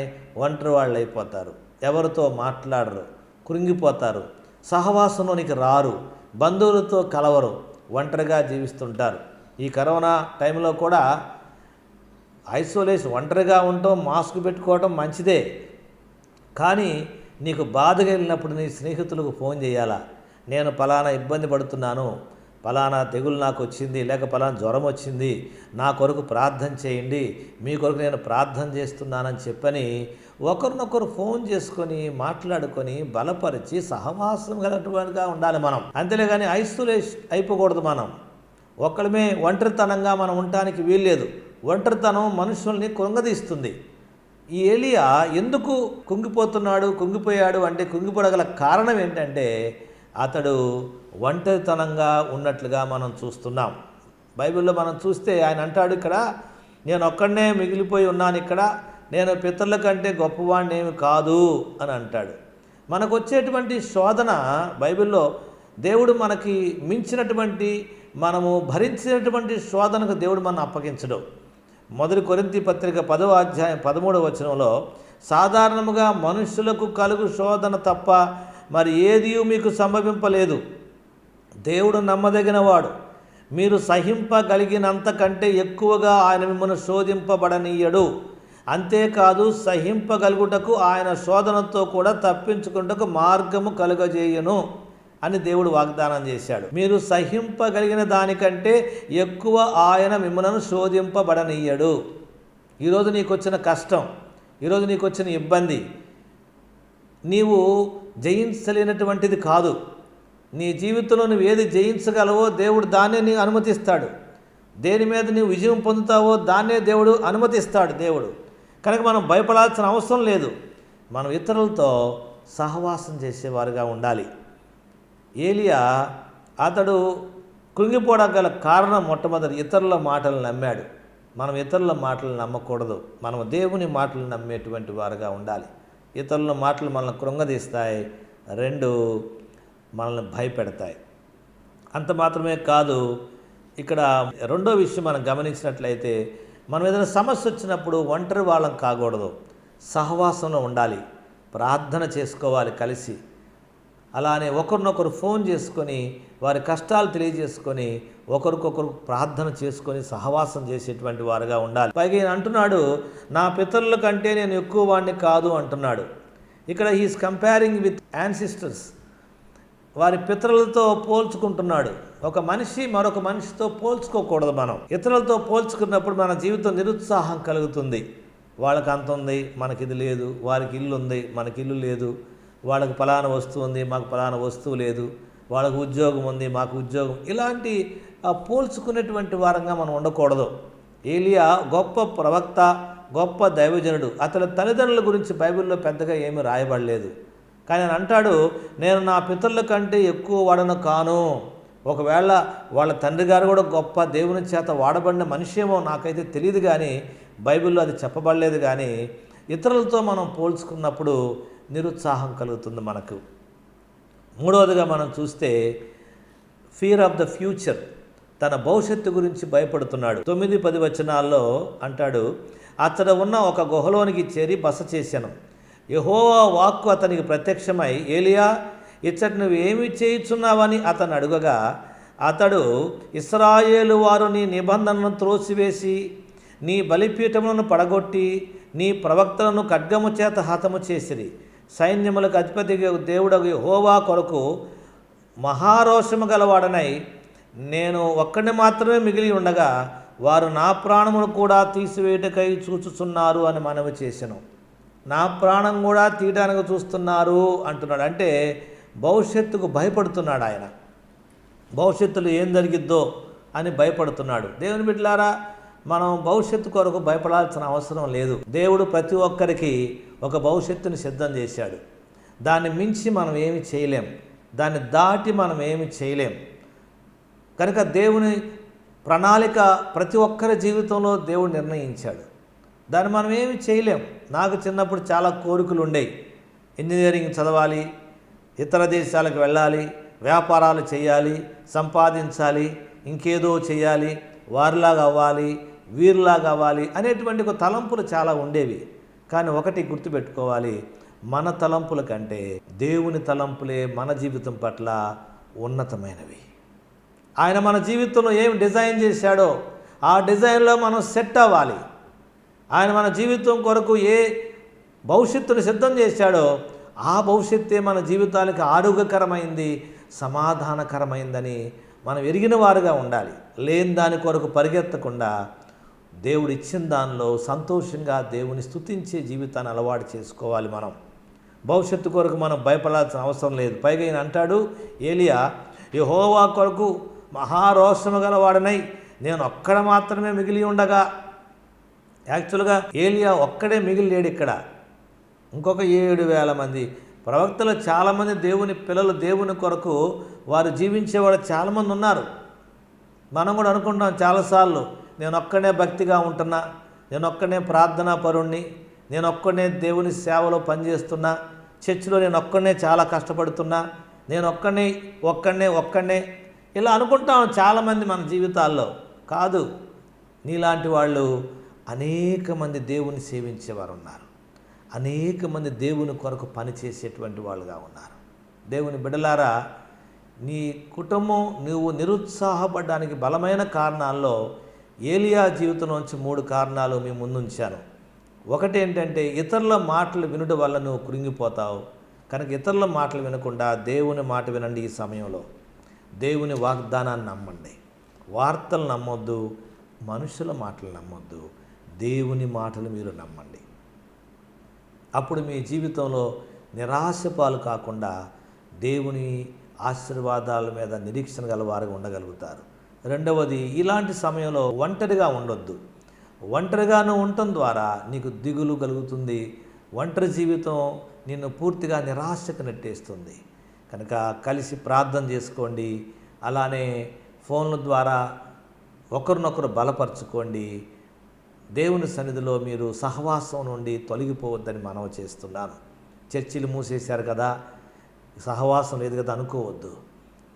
ఒంటరి వాళ్ళు అయిపోతారు. ఎవరితో మాట్లాడరు, కృంగిపోతారు, సహవాసంలోనికి రారు, బంధువులతో కలవరు, ఒంటరిగా జీవిస్తుంటారు. ఈ కరోనా టైంలో కూడా ఐసోలేషన్, ఒంటరిగా ఉండటం, మాస్క్ పెట్టుకోవడం మంచిదే. కానీ నీకు బాధగా వెళ్ళినప్పుడు నీ స్నేహితులకు ఫోన్ చేయాలా, నేను పలానా ఇబ్బంది పడుతున్నాను, పలానా తెగులు నాకు వచ్చింది, లేక పలానా జ్వరం వచ్చింది, నా కొరకు ప్రార్థన చేయండి, మీ కొరకు నేను ప్రార్థన చేస్తున్నానని చెప్పని ఒకరినొకరు ఫోన్ చేసుకొని మాట్లాడుకొని బలపరిచి సహవాసం గలటువంటిగా ఉండాలి మనం. అంతేగాని ఐసోలేషన్ అయిపోకూడదు. మనం ఒక్కడమే ఒంటరితనంగా మనం ఉండటానికి వీల్లేదు. ఒంటరితనం మనుషుల్ని కృంగదీస్తుంది. ఈ ఏలియా ఎందుకు కుంగిపోయాడు అంటే, కుంగిపోగల కారణం ఏంటంటే అతడు ఒంటరితనంగా ఉన్నట్లుగా మనం చూస్తున్నాం. బైబిల్లో మనం చూస్తే ఆయన అంటాడు, ఇక్కడ నేను ఒక్కడనే మిగిలిపోయి ఉన్నాను, ఇక్కడ నేను పితరుల కంటే గొప్పవాడినేమి కాదు అని అంటాడు. మనకు వచ్చేటువంటి శోధన బైబిల్లో దేవుడు మనకి మించినటువంటి, మనము భరించినటువంటి శోధనకు దేవుడు మనం అప్పగించడు. 1 కొరింథీ పత్రిక 10వ అధ్యాయం 13వ వచనంలో, సాధారణముగా మనుషులకు కలుగు శోధన తప్ప మరి ఏదీ మీకు సంభవింపలేదు, దేవుడు నమ్మదగినవాడు, మీరు సహింపగలిగినంత కంటే ఎక్కువగా ఆయన మిమ్మల్ని శోధింపబడనీయడు, అంతేకాదు సహింపగలుగుటకు ఆయన శోధనతో కూడా తప్పించుకుంటకు మార్గము కలుగజేయును అని దేవుడు వాగ్దానం చేశాడు. మీరు సహింపగలిగిన దానికంటే ఎక్కువ ఆయన మిమ్మల్ని శోధింపబడనీయడు. ఈరోజు నీకు వచ్చిన కష్టం, ఈరోజు నీకు వచ్చిన ఇబ్బంది నీవు జయించలేనటువంటిది కాదు. నీ జీవితంలో నువ్వు ఏది జయించగలవో దేవుడు దాన్నే నీవు అనుమతిస్తాడు. దేని మీద నీవు విజయం పొందుతావో దాన్నే దేవుడు అనుమతిస్తాడు. దేవుడు కనుక మనం భయపడాల్సిన అవసరం లేదు. మనం ఇతరులతో సహవాసం చేసేవారుగా ఉండాలి. ఏలియా అతడు కృంగిపోవడానికి గల కారణం మొట్టమొదటి ఇతరుల మాటలు నమ్మాడు. మనం ఇతరుల మాటలు నమ్మకూడదు. మనం దేవుని మాటలు నమ్మేటువంటి వారుగా ఉండాలి. ఇతరుల మాటలు మనల్ని కృంగదీస్తాయి, రెండు మనల్ని భయపెడతాయి. అంత మాత్రమే కాదు, ఇక్కడ రెండో విషయం మనం గమనించినట్లయితే, మనం ఏదైనా సమస్య వచ్చినప్పుడు ఒంటరి వాళ్ళం కాకూడదు, సహవాసంలో ఉండాలి, ప్రార్థన చేసుకోవాలి కలిసి. అలానే ఒకరినొకరు ఫోన్ చేసుకొని వారి కష్టాలు తెలియజేసుకొని ఒకరికొకరు ప్రార్థన చేసుకొని సహవాసం చేసేటువంటి వారుగా ఉండాలి. పైగా ఈయన అంటున్నాడు, నా పితరుల కంటే నేను ఎక్కువ వాడిని కాదు అంటున్నాడు. ఇక్కడ హీస్ కంపేరింగ్ విత్ యాన్సిస్టర్స్, వారి పితరులతో పోల్చుకుంటున్నాడు. ఒక మనిషి మరొక మనిషితో పోల్చుకోకూడదు. మనం ఇతరులతో పోల్చుకున్నప్పుడు మన జీవితం నిరుత్సాహం కలుగుతుంది. వాళ్ళకి అంత ఉంది, మనకి ఇది లేదు. వారికి ఇల్లు ఉంది, మనకి ఇల్లు లేదు. వాళ్ళకి ఫలానా వస్తువు ఉంది, మాకు ఫలానా వస్తువు లేదు. వాళ్ళకు ఉద్యోగం ఉంది, మాకు ఉద్యోగం. ఇలాంటి పోల్చుకునేటువంటి వారంగా మనం ఉండకూడదు. ఏలియా గొప్ప ప్రవక్త, గొప్ప దైవజనుడు. అతని తల్లిదండ్రుల గురించి బైబిల్లో పెద్దగా ఏమీ రాయబడలేదు. కానీ ఆయన అంటాడు, నేను నా పితరుల కంటే ఎక్కువ వాడను కాను. ఒకవేళ వాళ్ళ తండ్రి గారు కూడా గొప్ప దేవుని చేత వాడబడిన మనిషేమో నాకైతే తెలియదు, కానీ బైబిల్లో అది చెప్పబడలేదు. కానీ ఇతరులతో మనం పోల్చుకున్నప్పుడు నిరుత్సాహం కలుగుతుంది మనకు. మూడవదిగా మనం చూస్తే ఫియర్ ఆఫ్ ద ఫ్యూచర్, తన భవిష్యత్తు గురించి భయపడుతున్నాడు. 9-10 వచనాల్లో అంటాడు, అతడు ఉన్న ఒక గుహలోనికి చేరి బస చేశాను. యెహోవా వాక్కు అతనికి ప్రత్యక్షమై, ఏలియా ఇచ్చట నువ్వు ఏమి చేయుచున్నావని అతను అడుగగా, అతడు, ఇశ్రాయేలు వారు నీ నిబంధనను త్రోసివేసి నీ బలిపీఠములను పడగొట్టి నీ ప్రవక్తలను ఖడ్గము చేత హతము చేసిరి. సైన్యములకు అధిపతి దేవుడగు యెహోవా కొరకు మహారోషము గలవాడనై నేను ఒక్కడిని మాత్రమే మిగిలి ఉండగా వారు నా ప్రాణమును కూడా తీసివేయుటకై చూచుచున్నారు అని మనవి చేసెను. నా ప్రాణం కూడా తీయడానికి చూస్తున్నారు అంటున్నాడు. అంటే భవిష్యత్తుకు భయపడుతున్నాడు ఆయన. భవిష్యత్తులో ఏం జరిగిద్దో అని భయపడుతున్నాడు. దేవుని బిడ్డలారా, మనం భవిష్యత్తు కొరకు భయపడాల్సిన అవసరం లేదు. దేవుడు ప్రతి ఒక్కరికి ఒక భవిష్యత్తుని సిద్ధం చేశాడు. దాన్ని మించి మనం ఏమి చేయలేం, దాన్ని దాటి మనం ఏమి చేయలేం. కనుక దేవుని ప్రణాళిక ప్రతి ఒక్కరి జీవితంలో దేవుడు నిర్ణయించాడు. దాన్ని మనం ఏమి చేయలేం. నాకు చిన్నప్పుడు చాలా కోరికలు ఉండేవి. ఇంజనీరింగ్ చదవాలి, ఇతర దేశాలకు వెళ్ళాలి, వ్యాపారాలు చేయాలి, సంపాదించాలి, ఇంకేదో చేయాలి, వారిలాగా అవ్వాలి, వీరిలాగా అవ్వాలి అనేటువంటి ఒక తలంపులు చాలా ఉండేవి. కానీ ఒకటి గుర్తుపెట్టుకోవాలి, మన తలంపుల కంటే దేవుని తలంపులే మన జీవితం పట్ల ఉన్నతమైనవి. ఆయన మన జీవితంలో ఏం డిజైన్ చేశాడో ఆ డిజైన్లో మనం సెట్ అవ్వాలి. ఆయన మన జీవితం కొరకు ఏ భవిష్యత్తును సిద్ధం చేశాడో ఆ భవిష్యత్తే మన జీవితానికి ఆరోగ్యకరమైంది, సమాధానకరమైందని మనం ఎరిగిన వారుగా ఉండాలి. లేని దాని కొరకు పరిగెత్తకుండా దేవుడు ఇచ్చిన దానిలో సంతోషంగా దేవుని స్తుతించే జీవితాన్ని అలవాటు చేసుకోవాలి. మనం భవిష్యత్తు కొరకు మనం భయపడాల్సిన అవసరం లేదు. పైగా ఈయన అంటాడు, ఏలియా యెహోవా కొరకు మహారోషము గలవాడనై నేను ఒక్కడ మాత్రమే మిగిలి ఉండగా. యాక్చువల్గా ఏలియా ఒక్కడే మిగిలి లేడు. ఇక్కడ ఇంకొక 7,000 మంది ప్రవక్తలు, చాలామంది దేవుని పిల్లలు, దేవుని కొరకు వారు జీవించేవాడు చాలామంది ఉన్నారు. మనం కూడా అనుకుంటాం చాలాసార్లు, నేను ఒక్కనే భక్తిగా ఉంటున్నా, నేను ఒక్కనే ప్రార్థనా పరుణ్ణి, నేను ఒక్కనే దేవుని సేవలో పనిచేస్తున్నా, చర్చిలో నేను ఒక్కనే చాలా కష్టపడుతున్నా, నేను ఒక్కనే ఇలా అనుకుంటాం చాలామంది మన జీవితాల్లో. కాదు, నీలాంటి వాళ్ళు అనేక మంది దేవుని సేవించేవారు ఉన్నారు. అనేక మంది దేవుని కొరకు పనిచేసేటువంటి వాళ్ళుగా ఉన్నారు. దేవుని బిడ్డలారా, నీ కుటుంబం నువ్వు నిరుత్సాహపడడానికి బలమైన కారణాల్లో ఏలియా జీవితం నుంచి 3 కారణాలు మీ ముందుంచాను. ఒకటి ఏంటంటే, ఇతరుల మాటలు వినడం వల్ల నువ్వు కృంగిపోతావు. కనుక ఇతరుల మాటలు వినకుండా దేవుని మాట వినండి. ఈ సమయంలో దేవుని వాగ్దానాన్ని నమ్మండి. వార్తలు నమ్మొద్దు, మనుషుల మాటలు నమ్మొద్దు, దేవుని మాటలు మీరు నమ్మండి. అప్పుడు మీ జీవితంలో నిరాశ పాలు కాకుండా దేవుని ఆశీర్వాదాల మీద నిరీక్షణ గలవారుగా ఉండగలుగుతారు. రెండవది, ఇలాంటి సమయంలో ఒంటరిగా ఉండొద్దు. ఒంటరిగాను ఉండటం ద్వారా నీకు దిగులు కలుగుతుంది. ఒంటరి జీవితం నిన్ను పూర్తిగా నిరాశకు నెట్టేస్తుంది. కనుక కలిసి ప్రార్థన చేసుకోండి. అలానే ఫోన్ల ద్వారా ఒకరినొకరు బలపరచుకోండి. దేవుని సన్నిధిలో మీరు సహవాసం నుండి తొలగిపోవద్దని మనవి చేస్తున్నాను. చర్చిలు మూసేశారు కదా, సహవాసం లేదు కదా అనుకోవద్దు.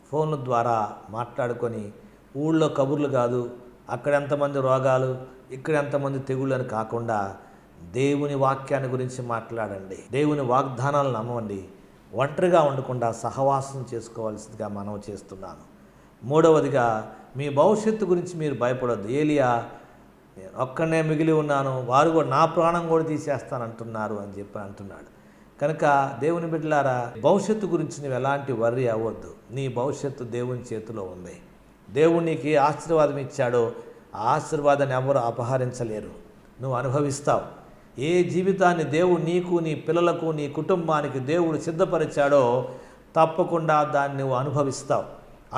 ఫోన్ల ద్వారా మాట్లాడుకొని ఊళ్ళో కబుర్లు కాదు, అక్కడ ఎంతమంది రోగాలు, ఇక్కడ ఎంతమంది తెగుళ్ళు అని కాకుండా దేవుని వాక్యాన్ని గురించి మాట్లాడండి. దేవుని వాగ్దానాలు నమ్మండి. ఒంటరిగా ఉండకుండా సహవాసం చేసుకోవాల్సిందిగా మనవి చేస్తున్నాను. మూడవదిగా, మీ భవిష్యత్తు గురించి మీరు భయపడొద్దు. ఏలియా నేను ఒక్కనే మిగిలి ఉన్నాను, వారు కూడా నా ప్రాణం కూడా తీసేస్తానంటున్నారు అని చెప్పి అంటున్నాడు. కనుక దేవుని బిడ్డలారా, భవిష్యత్తు గురించి నువ్వు ఎలాంటి వర్రీ అవ్వద్దు. నీ భవిష్యత్తు దేవుని చేతిలో ఉంది. దేవుడు నీకు ఏ ఆశీర్వాదం ఇచ్చాడో ఆ ఆశీర్వాదాన్ని ఎవరు అపహరించలేరు. నువ్వు అనుభవిస్తావు. ఏ జీవితాన్ని దేవుడు నీకు, నీ పిల్లలకు, నీ కుటుంబానికి దేవుడు సిద్ధపరిచాడో తప్పకుండా దాన్ని నువ్వు అనుభవిస్తావు.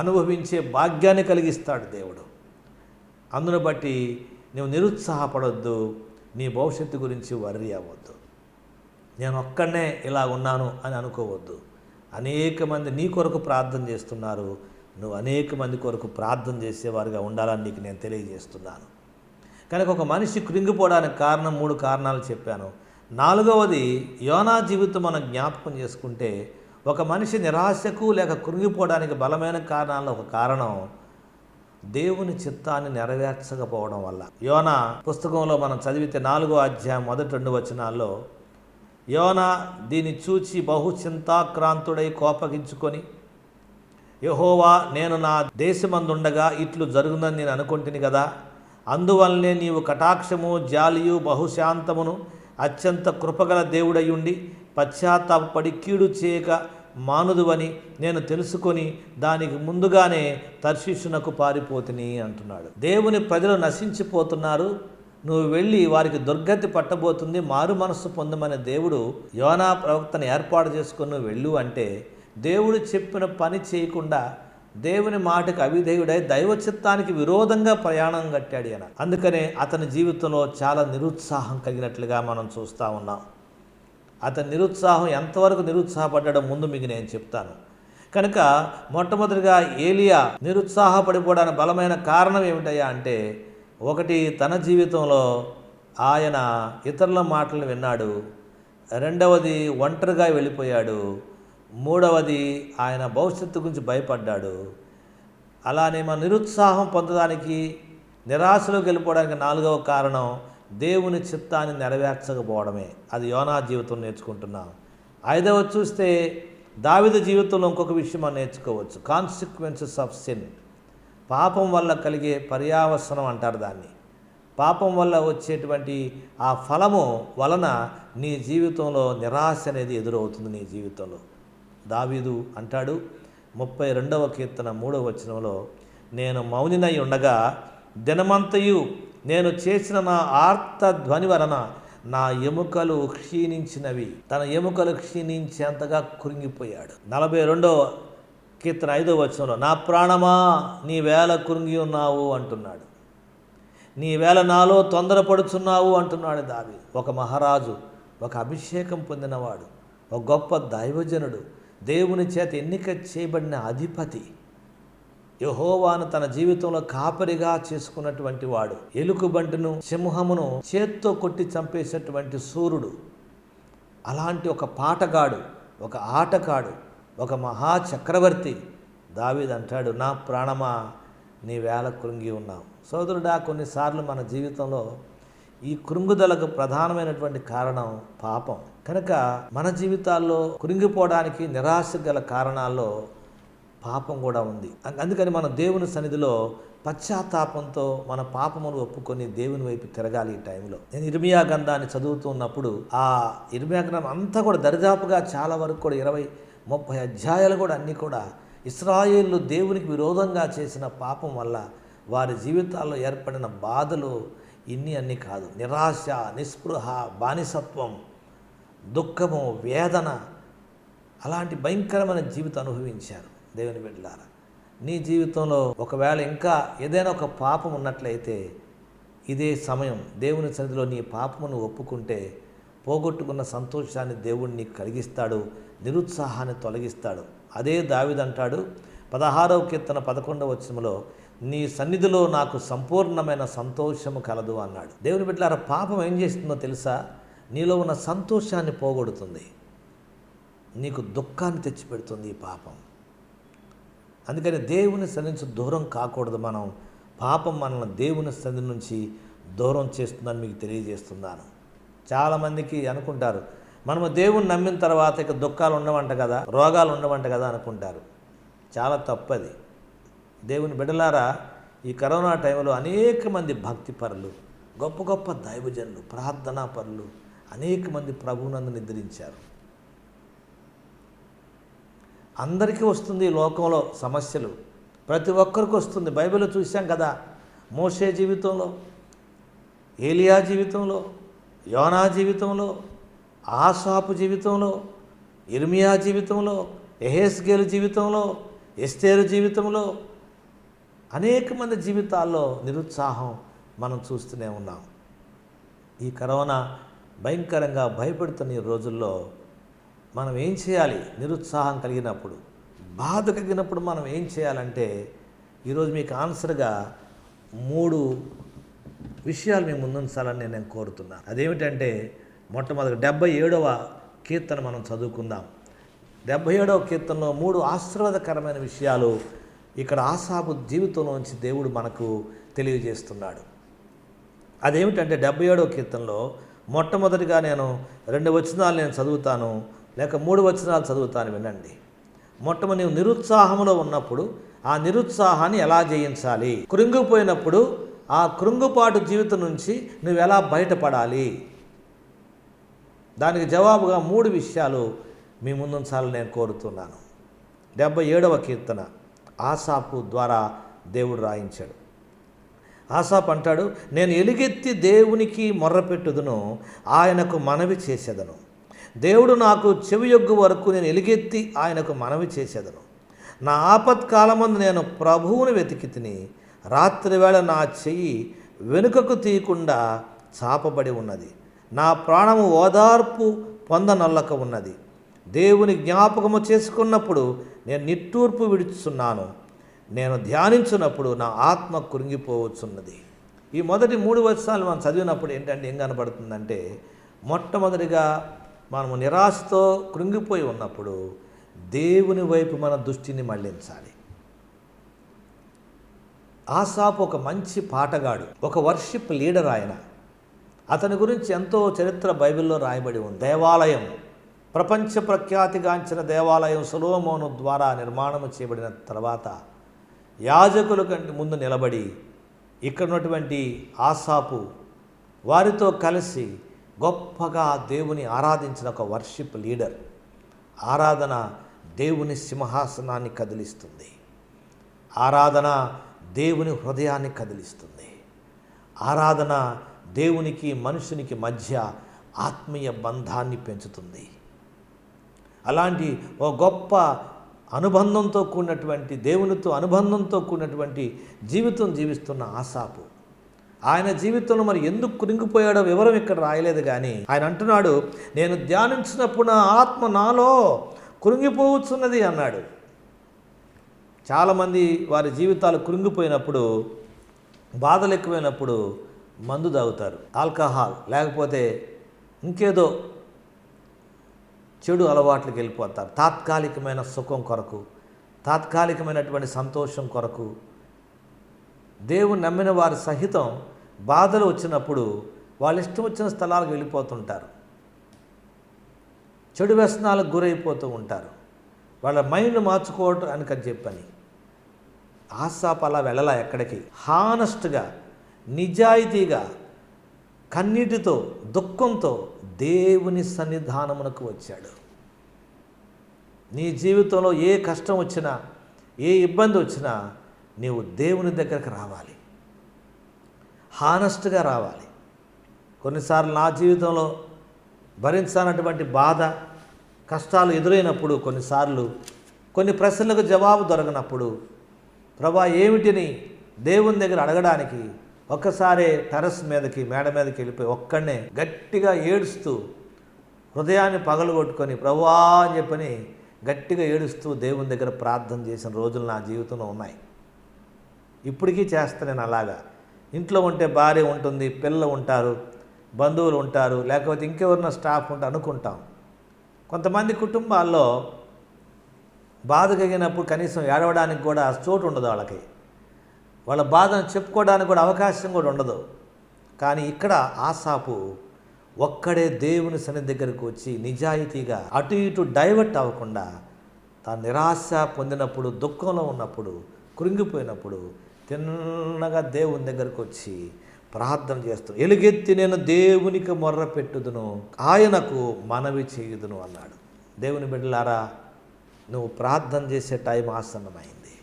అనుభవించే భాగ్యాన్ని కలిగిస్తాడు దేవుడు. అందును బట్టి నువ్వు నిరుత్సాహపడొద్దు. నీ భవిష్యత్తు గురించి వర్రీ అవ్వద్దు. నేను ఒక్కడనే ఇలా ఉన్నాను అని అనుకోవద్దు. అనేక మంది నీ కొరకు ప్రార్థన చేస్తున్నారు. నువ్వు అనేక మంది కొరకు ప్రార్థన చేసేవారుగా ఉండాలని నీకు నేను తెలియజేస్తున్నాను. కనుక ఒక మనిషి కృంగిపోవడానికి కారణం 3 కారణాలు చెప్పాను. 4వది యోనా జీవితం మనం జ్ఞాపకం చేసుకుంటే, ఒక మనిషి నిరాశకు లేక కృంగిపోవడానికి బలమైన కారణాల్లో ఒక కారణం దేవుని చిత్తాన్ని నెరవేర్చకపోవడం వల్ల. యోనా పుస్తకంలో మనం చదివితే 4వ అధ్యాయం మొదటి 2 వచనాల్లో, యోనా దీన్ని చూచి బహు చింతాక్రాంతుడై కోపగించుకొని, యెహోవా, నేను నా దేశమందుండగా ఇట్లు జరుగునని నేను అనుకుంటుని కదా, అందువల్లనే నీవు కటాక్షము, జాలియు, బహుశాంతమును, అత్యంత కృపగల దేవుడయ్యుండి పశ్చాత్తాపడి కీడు చేయక మానుదువని నేను తెలుసుకొని దానికి ముందుగానే తర్షీషునకు పారిపోతుని అంటున్నాడు. దేవుని ప్రజలు నశించిపోతున్నారు, నువ్వు వెళ్ళి వారికి దుర్గతి పట్టబోతుంది, మారు మనస్సు పొందమని దేవుడు యోనా ప్రవక్తను ఏర్పాటు చేసుకుని నువ్వు వెళ్ళు అంటే, దేవుడు చెప్పిన పని చేయకుండా దేవుని మాటకు అవిధేయుడై దైవ చిత్తానికి విరోధంగా ప్రయాణం కట్టాడు ఆయన. అందుకనే అతని జీవితంలో చాలా నిరుత్సాహం కలిగినట్లుగా మనం చూస్తూ ఉన్నాం. అతని నిరుత్సాహం ఎంతవరకు నిరుత్సాహపడ్డాడో ముందు మీకు నేను చెప్తాను. కనుక మొట్టమొదటిగా ఏలియా నిరుత్సాహపడిపోవడానికి బలమైన కారణం ఏమిటయ్యా అంటే, ఒకటి తన జీవితంలో ఆయన ఇతరుల మాటలు విన్నాడు. రెండవది ఒంటరిగా వెళ్ళిపోయాడు. మూడవది ఆయన భవిష్యత్తు గురించి భయపడ్డాడు. అలానే మన నిరుత్సాహం పొందడానికి, నిరాశలోకి వెళ్ళిపోవడానికి 4వ కారణం దేవుని చిత్తాన్ని నెరవేర్చకపోవడమే. అది యోనా జీవితం నేర్చుకుంటున్నాం. 5వది చూస్తే దావీదు జీవితంలో ఇంకొక విషయం మనం నేర్చుకోవచ్చు. Consequences of sin. పాపం వల్ల కలిగే పర్యావసనం అంటారు దాన్ని. పాపం వల్ల వచ్చేటువంటి ఆ ఫలము వలన నీ జీవితంలో నిరాశ అనేది ఎదురవుతుంది. నీ జీవితంలో దావీదు అంటాడు 32వ కీర్తన 3వ వచనంలో, నేను మౌనినై ఉండగా దినమంతయు నేను చేసిన నా ఆర్త ధ్వని వలన నా ఎముకలు క్షీణించినవి. తన ఎముకలు క్షీణించేంతగా కృంగిపోయాడు. 42వ కీర్తన 5వ వచనంలో, నా ప్రాణమా నీ వేళ కృంగి ఉన్నావు అంటున్నాడు. నీ వేళ నాలో తొందరపడుచున్నావు అంటున్నాడు దావీదు. ఒక మహారాజు, ఒక అభిషేకం పొందినవాడు, ఒక గొప్ప దైవజనుడు, దేవుని చేత ఎన్నిక చేయబడిన అధిపతి, యెహోవాను తన జీవితంలో కాపరిగా చేసుకున్నటువంటి వాడు, ఎలుకబంటిను సింహమును చేత్తో కొట్టి చంపేసేటువంటి సూర్యుడు, అలాంటి ఒక పాటగాడు, ఒక ఆటగాడు, ఒక మహా చక్రవర్తి దావీదు అంటాడు, నా ప్రాణమా నీ వేళ కృంగి ఉన్నావు. సోదరుడా, కొన్నిసార్లు మన జీవితంలో ఈ కృంగుదలకు ప్రధానమైనటువంటి కారణం పాపం. కనుక మన జీవితాల్లో కృంగిపోవడానికి నిరాశ గల కారణాల్లో పాపం కూడా ఉంది. అందుకని మన దేవుని సన్నిధిలో పశ్చాత్తాపంతో మన పాపమును ఒప్పుకొని దేవుని వైపు తిరగాలి. ఈ టైంలో నేను ఇర్మియా గ్రంథాన్ని చదువుతూ ఉన్నప్పుడు ఆ ఇర్మియా గ్రంథం అంతా కూడా దరిదాపుగా చాలా వరకు కూడా 20-30 అధ్యాయాలు కూడా అన్నీ కూడా ఇశ్రాయేలు దేవునికి విరోధంగా చేసిన పాపం వల్ల వారి జీవితాల్లో ఏర్పడిన బాధలు అన్నీ కాదు. నిరాశ, నిస్పృహ, బానిసత్వం, దుఃఖము, వేదన, అలాంటి భయంకరమైన జీవితం అనుభవించారు. దేవుని బిడ్డలారా, నీ జీవితంలో ఒకవేళ ఇంకా ఏదైనా ఒక పాపం ఉన్నట్లయితే ఇదే సమయం. దేవుని సన్నిధిలో నీ పాపమును ఒప్పుకుంటే పోగొట్టుకున్న సంతోషాన్ని దేవుడు నీకు కలిగిస్తాడు, నిరుత్సాహాన్ని తొలగిస్తాడు. అదే దావీదు అంటాడు 16వ కీర్తన 11వ వచనంలో, నీ సన్నిధిలో నాకు సంపూర్ణమైన సంతోషము కలదు అన్నాడు. దేవుని బిడ్డలారా, పాపం ఏం చేస్తుందో తెలుసా? నీలో ఉన్న సంతోషాన్ని పోగొడుతుంది, నీకు దుఃఖాన్ని తెచ్చిపెడుతుంది ఈ పాపం. అందుకని దేవుని సన్నిధి నుంచి దూరం కాకూడదు మనం. పాపం మనల్ని దేవుని సన్నిధి నుంచి దూరం చేస్తుందని మీకు తెలియజేస్తున్నాను. చాలామందికి అనుకుంటారు, మనము దేవుని నమ్మిన తర్వాత ఇక దుఃఖాలు ఉండవంట కదా, రోగాలు ఉండవంట కదా అనుకుంటారు. చాలా తప్పది. దేవుని బిడ్డలారా, ఈ కరోనా టైంలో అనేక మంది భక్తి పరులు, గొప్ప గొప్ప దైవజనులు, ప్రార్థనా పరులు అనేక మంది ప్రభువునందు నిద్రించారు. అందరికీ వస్తుంది ఈ లోకంలో సమస్యలు, ప్రతి ఒక్కరికి వస్తుంది. బైబిల్లో చూసాం కదా, మోషే జీవితంలో, ఏలియా జీవితంలో, యోనా జీవితంలో, ఆసాపు జీవితంలో, ఇర్మియా జీవితంలో, యెహెజ్కేలు జీవితంలో, ఎస్తేరు జీవితంలో, అనేక మంది జీవితాల్లో నిరుత్సాహం మనం చూస్తూనే ఉన్నాం. ఈ కరోనా భయంకరంగా భయపెడుతున్న ఈ రోజుల్లో మనం ఏం చేయాలి? నిరుత్సాహం కలిగినప్పుడు, బాధ కలిగినప్పుడు మనం ఏం చేయాలంటే, ఈరోజు మీకు ఆన్సర్గా 3 విషయాలు మీ ముందుంచాలని నేను కోరుతున్నాను. అదేమిటంటే, మొట్టమొదటి 77వ కీర్తన మనం చదువుకుందాం. 77వ కీర్తనలో 3 ఆశీర్వాదకరమైన విషయాలు ఇక్కడ ఆసాపు జీవితంలోంచి దేవుడు మనకు తెలియజేస్తున్నాడు. అదేమిటంటే 77వ కీర్తనలో మొట్టమొదటిగా నేను 2 వచనాలు నేను చదువుతాను, లేక 3 వచనాలు చదువుతాను, వినండి. మొట్టమొదటి, నీవు నిరుత్సాహంలో ఉన్నప్పుడు ఆ నిరుత్సాహాన్ని ఎలా జయించాలి? కృంగిపోయినప్పుడు ఆ కృంగుపాటు జీవితం నుంచి నువ్వు ఎలా బయటపడాలి? దానికి జవాబుగా 3 విషయాలు మీ ముందుంచాలని నేను కోరుతున్నాను. 77వ కీర్తన ఆసాపు ద్వారా దేవుడు రాయించాడు. ఆసాపు అంటాడు, నేను ఎలుగెత్తి దేవునికి మొర్రపెట్టుదును, ఆయనకు మనవి చేసేదను. దేవుడు నాకు చెవియొగ్గు వరకు నేను ఎలుగెత్తి ఆయనకు మనవి చేసేదను. నా ఆపత్కాలమందు నేను ప్రభువుని వెతికి తిని, రాత్రివేళ నా చెయ్యి వెనుకకు తీయకుండా చాపబడి ఉన్నది. నా ప్రాణము ఓదార్పు పొందనొల్లక ఉన్నది. దేవుని జ్ఞాపకము చేసుకున్నప్పుడు నేను నిట్టూర్పు విడుచున్నాను. నేను ధ్యానించినప్పుడు నా ఆత్మ కృంగిపోవచ్చున్నది. ఈ మొదటి 3 వచనాలు మనం చదివినప్పుడు ఏంటంటే ఏం కనబడుతుందంటే, మొట్టమొదటిగా మనము నిరాశతో కృంగిపోయి ఉన్నప్పుడు దేవుని వైపు మన దృష్టిని మళ్లించాలి. ఆసాపు ఒక మంచి పాటగాడు, ఒక వర్షిప్ లీడర్. అతని గురించి ఎంతో చరిత్ర బైబిల్లో రాయబడి ఉంది. దేవాలయం, ప్రపంచ ప్రఖ్యాతిగాంచిన దేవాలయం సొలొమోను ద్వారా నిర్మాణం చేయబడిన తర్వాత యాజకుల కంటే ముందు నిలబడి ఇక్కడ ఉన్నటువంటి ఆసాపు వారితో కలిసి గొప్పగా దేవుని ఆరాధించిన ఒక వర్షిప్ లీడర్. ఆరాధన దేవుని సింహాసనాన్ని కదిలిస్తుంది. ఆరాధన దేవుని హృదయాన్ని కదిలిస్తుంది. ఆరాధన దేవునికి మనుషునికి మధ్య ఆత్మీయ బంధాన్ని పెంచుతుంది. అలాంటి ఓ గొప్ప అనుబంధంతో కూడినటువంటి, దేవునితో అనుబంధంతో కూడినటువంటి జీవితం జీవిస్తున్న ఆసాపు, ఆయన జీవితంలో మరి ఎందుకు కృంగిపోయాడో వివరం ఇక్కడ రాయలేదు. కానీ ఆయన అంటున్నాడు, నేను ధ్యానించినప్పుడు నా ఆత్మ నాలో కృంగిపోవచ్చున్నది అన్నాడు. చాలామంది వారి జీవితాలు కృంగిపోయినప్పుడు, బాధలు ఎక్కువైనప్పుడు మందు తాగుతారు, ఆల్కహాల్, లేకపోతే ఇంకేదో చెడు అలవాట్లకు వెళ్ళిపోతారు. తాత్కాలికమైన సుఖం కొరకు, తాత్కాలికమైనటువంటి సంతోషం కొరకు. దేవుని నమ్మిన వారి సహితం బాధలు వచ్చినప్పుడు వాళ్ళు ఇష్టం వచ్చిన స్థలాలకు వెళ్ళిపోతుంటారు, చెడు వ్యసనాలకు గురైపోతూ ఉంటారు. వాళ్ళ మైండ్ మార్చుకోవటానికి అని చెప్పని ఆసాపు అలా వెళ్ళలా ఎక్కడికి. హానెస్ట్గా, నిజాయితీగా, కన్నీటితో, దుఃఖంతో దేవుని సన్నిధానమునకు వచ్చాడు. నీ జీవితంలో ఏ కష్టం వచ్చినా, ఏ ఇబ్బంది వచ్చినా నీవు దేవుని దగ్గరకు రావాలి, హానెస్ట్గా రావాలి. కొన్నిసార్లు నా జీవితంలో భరించాలన్నటువంటి బాధ, కష్టాలు ఎదురైనప్పుడు, కొన్నిసార్లు కొన్ని ప్రశ్నలకు జవాబు దొరకనప్పుడు, ప్రభా ఏమిటిని దేవుని దగ్గర అడగడానికి ఒక్కసారి టెర్రస్ మీదకి, మేడ మీదకి వెళ్ళిపోయి ఒక్కడనే గట్టిగా ఏడుస్తూ, హృదయాన్ని పగలగొట్టుకొని ప్రభువా అని చెప్పని గట్టిగా ఏడుస్తూ దేవుని దగ్గర ప్రార్థన చేసిన రోజులు నా జీవితంలో ఉన్నాయి. ఇప్పటికీ చేస్తాను నేను అలాగా. ఇంట్లో ఉంటే భార్య ఉంటుంది, పిల్లలు ఉంటారు, బంధువులు ఉంటారు, లేకపోతే ఇంకెవరన్నా స్టాఫ్ ఉంటే అనుకుంటాం. కొంతమంది కుటుంబాల్లో బాధ కలిగినప్పుడు కనీసం ఏడవడానికి కూడా చోటు ఉండదు వాళ్ళకి, వాళ్ళ బాధను చెప్పుకోవడానికి కూడా అవకాశం కూడా ఉండదు. కానీ ఇక్కడ ఆసాపు ఒక్కడే దేవుని సన్నిధి దగ్గరకు వచ్చి నిజాయితీగా అటు ఇటు డైవర్ట్ అవ్వకుండా, తాను నిరాశ పొందినప్పుడు, దుఃఖంలో ఉన్నప్పుడు, కృంగిపోయినప్పుడు తిన్నగా దేవుని దగ్గరకు వచ్చి ప్రార్థన చేస్తూ, ఎలుగెత్తి నేను దేవునికి మొర్ర పెట్టుదును, ఆయనకు మనవి చేయుదును అన్నాడు. దేవుని బిడ్డలారా, నువ్వు ప్రార్థన చేసే టైం ఆసన్నమైంది.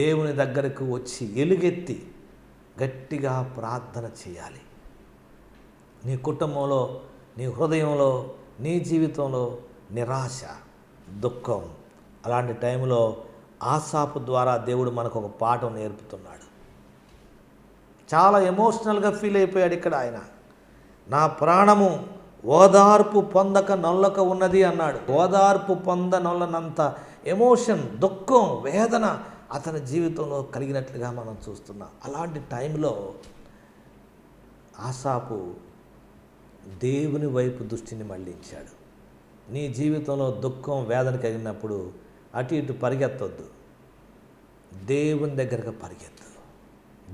దేవుని దగ్గరకు వచ్చి ఎలుగెత్తి గట్టిగా ప్రార్థన చేయాలి. నీ కుటుంబంలో, నీ హృదయంలో, నీ జీవితంలో నిరాశ, దుఃఖం, అలాంటి టైంలో ఆసాపు ద్వారా దేవుడు మనకు ఒక పాఠం నేర్పుతున్నాడు. చాలా ఎమోషనల్గా ఫీల్ అయిపోయాడు ఇక్కడ ఆయన. నా ప్రాణము ఓదార్పు పొందక నొల్లక ఉన్నది అన్నాడు. ఓదార్పు నొల్లనంత ఎమోషన్, దుఃఖం, వేదన అతని జీవితంలో కలిగినట్లుగా మనం చూస్తున్నాం. అలాంటి టైంలో ఆసాపు దేవుని వైపు దృష్టిని మళ్ళించాడు. నీ జీవితంలో దుఃఖం, వేదన కలిగినప్పుడు అటు ఇటు పరిగెత్తొద్దు, దేవుని దగ్గరకు పరిగెత్తు.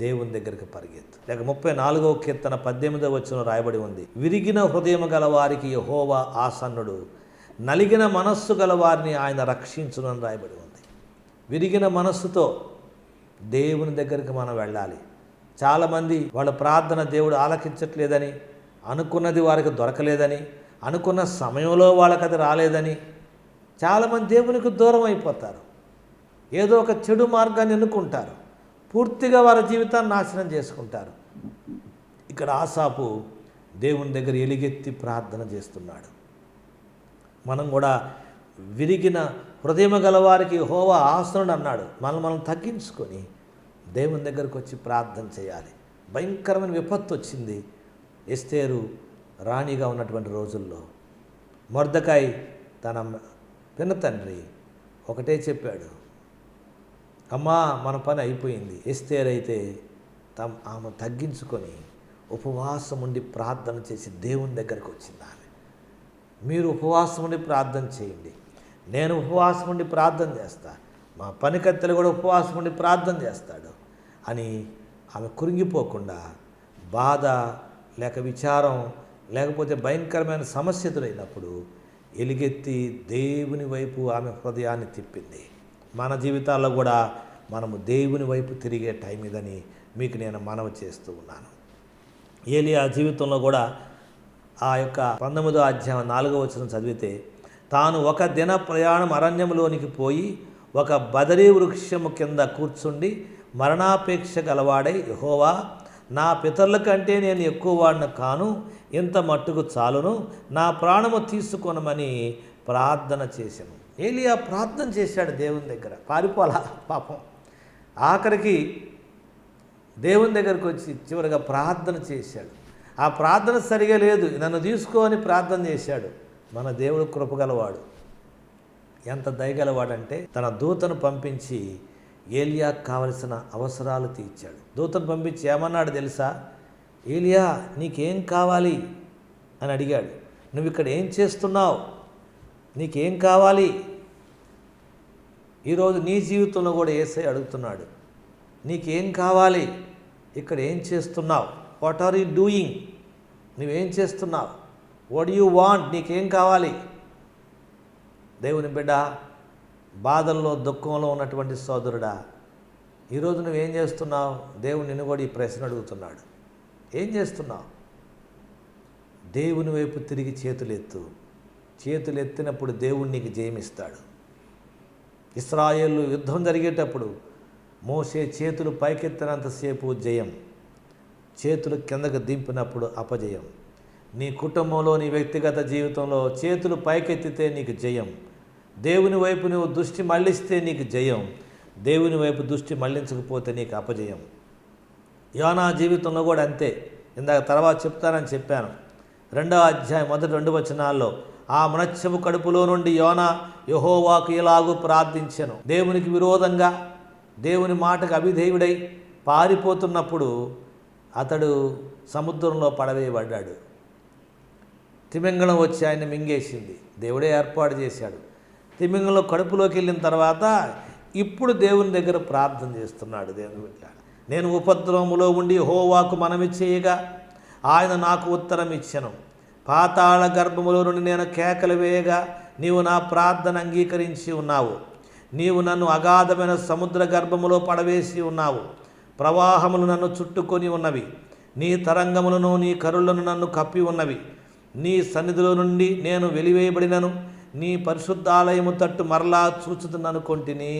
దేవుని దగ్గరికి పరిగెత్తు. లేక 34వ కీర్తన 18వ వచనం రాయబడి ఉంది, విరిగిన హృదయం గల వారికి యెహోవా ఆసన్నుడు, నలిగిన మనస్సు గల వారిని ఆయన రక్షించునని రాయబడి ఉంది. విరిగిన మనస్సుతో దేవుని దగ్గరికి మనం వెళ్ళాలి. చాలామంది వాళ్ళ ప్రార్థన దేవుడు ఆలకించట్లేదని, అనుకున్నది వారికి దొరకలేదని, అనుకున్న సమయంలో వాళ్ళకి అది రాలేదని చాలామంది దేవునికి దూరం అయిపోతారు. ఏదో ఒక చెడు మార్గాన్ని ఎన్నుకుంటారు. పూర్తిగా వారి జీవితాన్ని నాశనం చేసుకుంటారు. ఇక్కడ ఆసాపు దేవుని దగ్గర ఎలుగెత్తి ప్రార్థన చేస్తున్నాడు. మనం కూడా విరిగిన హృదయం గలవారికి యెహోవా ఆసనుడు అన్నాడు. మనం తగ్గించుకొని దేవుని దగ్గరకు వచ్చి ప్రార్థన చేయాలి. భయంకరమైన విపత్తు వచ్చింది ఎస్తేరు రాణిగా ఉన్నటువంటి రోజుల్లో. మొర్దెకాయి తన పినతండ్రి ఒకటే చెప్పాడు, అమ్మా మన పని అయిపోయింది. ఎస్తేరు అయితే ఆమె తగ్గించుకొని ఉపవాసం ఉండి ప్రార్థన చేసి దేవుని దగ్గరకు వచ్చింది ఆమె. మీరు ఉపవాసం ఉండి ప్రార్థన చేయండి, నేను ఉపవాసం ఉండి ప్రార్థన చేస్తా, మా పనికత్తెలు కూడా ఉపవాసం ఉండి ప్రార్థన చేస్తాడు అని ఆమె కృంగిపోకుండా బాధ లేక విచారం లేకపోతే భయంకరమైన సమస్య ఎదురైనప్పుడు ఎలుగెత్తి దేవుని వైపు ఆమె హృదయాన్ని తిప్పింది. మన జీవితాల్లో కూడా మనము దేవుని వైపు తిరిగే టైం ఇదని మీకు నేను మనవి చేస్తూ ఉన్నాను. ఏలియా జీవితంలో కూడా ఆ యొక్క 19వ అధ్యాయం 4వ వచనం చదివితే, తాను ఒక దిన ప్రయాణం అరణ్యంలోనికి పోయి ఒక బదరీ వృక్షము కింద కూర్చుండి మరణాపేక్ష గలవాడై, యెహోవా నా పితరుల కంటే నేను ఎక్కువ వాడిని కాను, ఇంత మట్టుకు చాలును, నా ప్రాణము తీసుకొనమని ప్రార్థన చేశాను. ఏలియా ప్రార్థన చేశాడు దేవుని దగ్గర, పారిపోలా పాపం. ఆఖరికి దేవుని దగ్గరకు వచ్చి చివరిగా ప్రార్థన చేశాడు. ఆ ప్రార్థన సరిగా లేదు, నన్ను తీసుకో అని ప్రార్థన చేశాడు. మన దేవుడు కృపగలవాడు, ఎంత దయగలవాడంటే తన దూతను పంపించి ఏలియాకు కావలసిన అవసరాలు తీర్చాడు. దూతను పంపించి ఏమన్నాడు తెలుసా? ఏలియా నీకేం కావాలి అని అడిగాడు. నువ్వు ఇక్కడ ఏం చేస్తున్నావు, నీకేం కావాలి? ఈరోజు నీ జీవితంలో కూడా యేసయ్య అడుగుతున్నాడు, నీకేం కావాలి, ఇక్కడ ఏం చేస్తున్నావు, వాట్ ఆర్ యూ డూయింగ్, నువ్వేం చేస్తున్నావు, వాట్ యు వాంట్, నీకేం కావాలి? దేవుని బిడ్డ, బాధల్లో దుఃఖంలో ఉన్నటువంటి సోదరుడా, ఈరోజు నువ్వేం చేస్తున్నావు? దేవుడు నిన్ను కూడా ఈ ప్రశ్న అడుగుతున్నాడు, ఏం చేస్తున్నావు? దేవుని వైపు తిరిగి చేతులెత్తు. చేతులెత్తినప్పుడు దేవుడు నీకు జయమిస్తాడు. ఇశ్రాయేలు యుద్ధం జరిగేటప్పుడు మోషే చేతులు పైకెత్తినంతసేపు జయం, చేతులు కిందకు దింపినప్పుడు అపజయం. నీ కుటుంబంలో, నీ వ్యక్తిగత జీవితంలో చేతులు పైకెత్తితే నీకు జయం. దేవుని వైపు నువ్వు దృష్టి మళ్ళిస్తే నీకు జయం, దేవుని వైపు దృష్టి మళ్ళించకపోతే నీకు అపజయం. యోనా జీవితంలో కూడా అంతే. ఇందాక తర్వాత చెప్తానని చెప్పాను. 2వ అధ్యాయం మొదటి 2 వచనాల్లో, ఆ మృత్యము కడుపులో నుండి యోనా యెహోవాకు ఇలాగూ ప్రార్థించెను. దేవునికి విరోధంగా దేవుని మాటకు అవిధేయుడై పారిపోతున్నప్పుడు అతడు సముద్రంలో పడవేయబడ్డాడు. తిమింగళం వచ్చి ఆయన మింగేసింది. దేవుడే ఏర్పాటు చేశాడు. తిమింగళం కడుపులోకి వెళ్ళిన తర్వాత ఇప్పుడు దేవుని దగ్గర ప్రార్థన చేస్తున్నాడు. దేవుని బిడ్డ, నేను ఉపద్రవములో ఉండి యెహోవాకు మనవి చేయగా ఆయన నాకు ఉత్తరం ఇచ్చెను. పాతాళ గర్భములో నుండి నేను కేకలు వేయగా నీవు నా ప్రార్థన అంగీకరించి ఉన్నావు. నీవు నన్ను అగాధమైన సముద్ర గర్భములో పడవేసి ఉన్నావు. ప్రవాహములు నన్ను చుట్టుకొని ఉన్నవి, నీ తరంగములను నీ కరులను నన్ను కప్పి ఉన్నవి. నీ సన్నిధిలో నుండి నేను వెలివేయబడినను, నీ పరిశుద్ధాలయము తట్టు మరలా చూచుతున్ననుకొంటిని.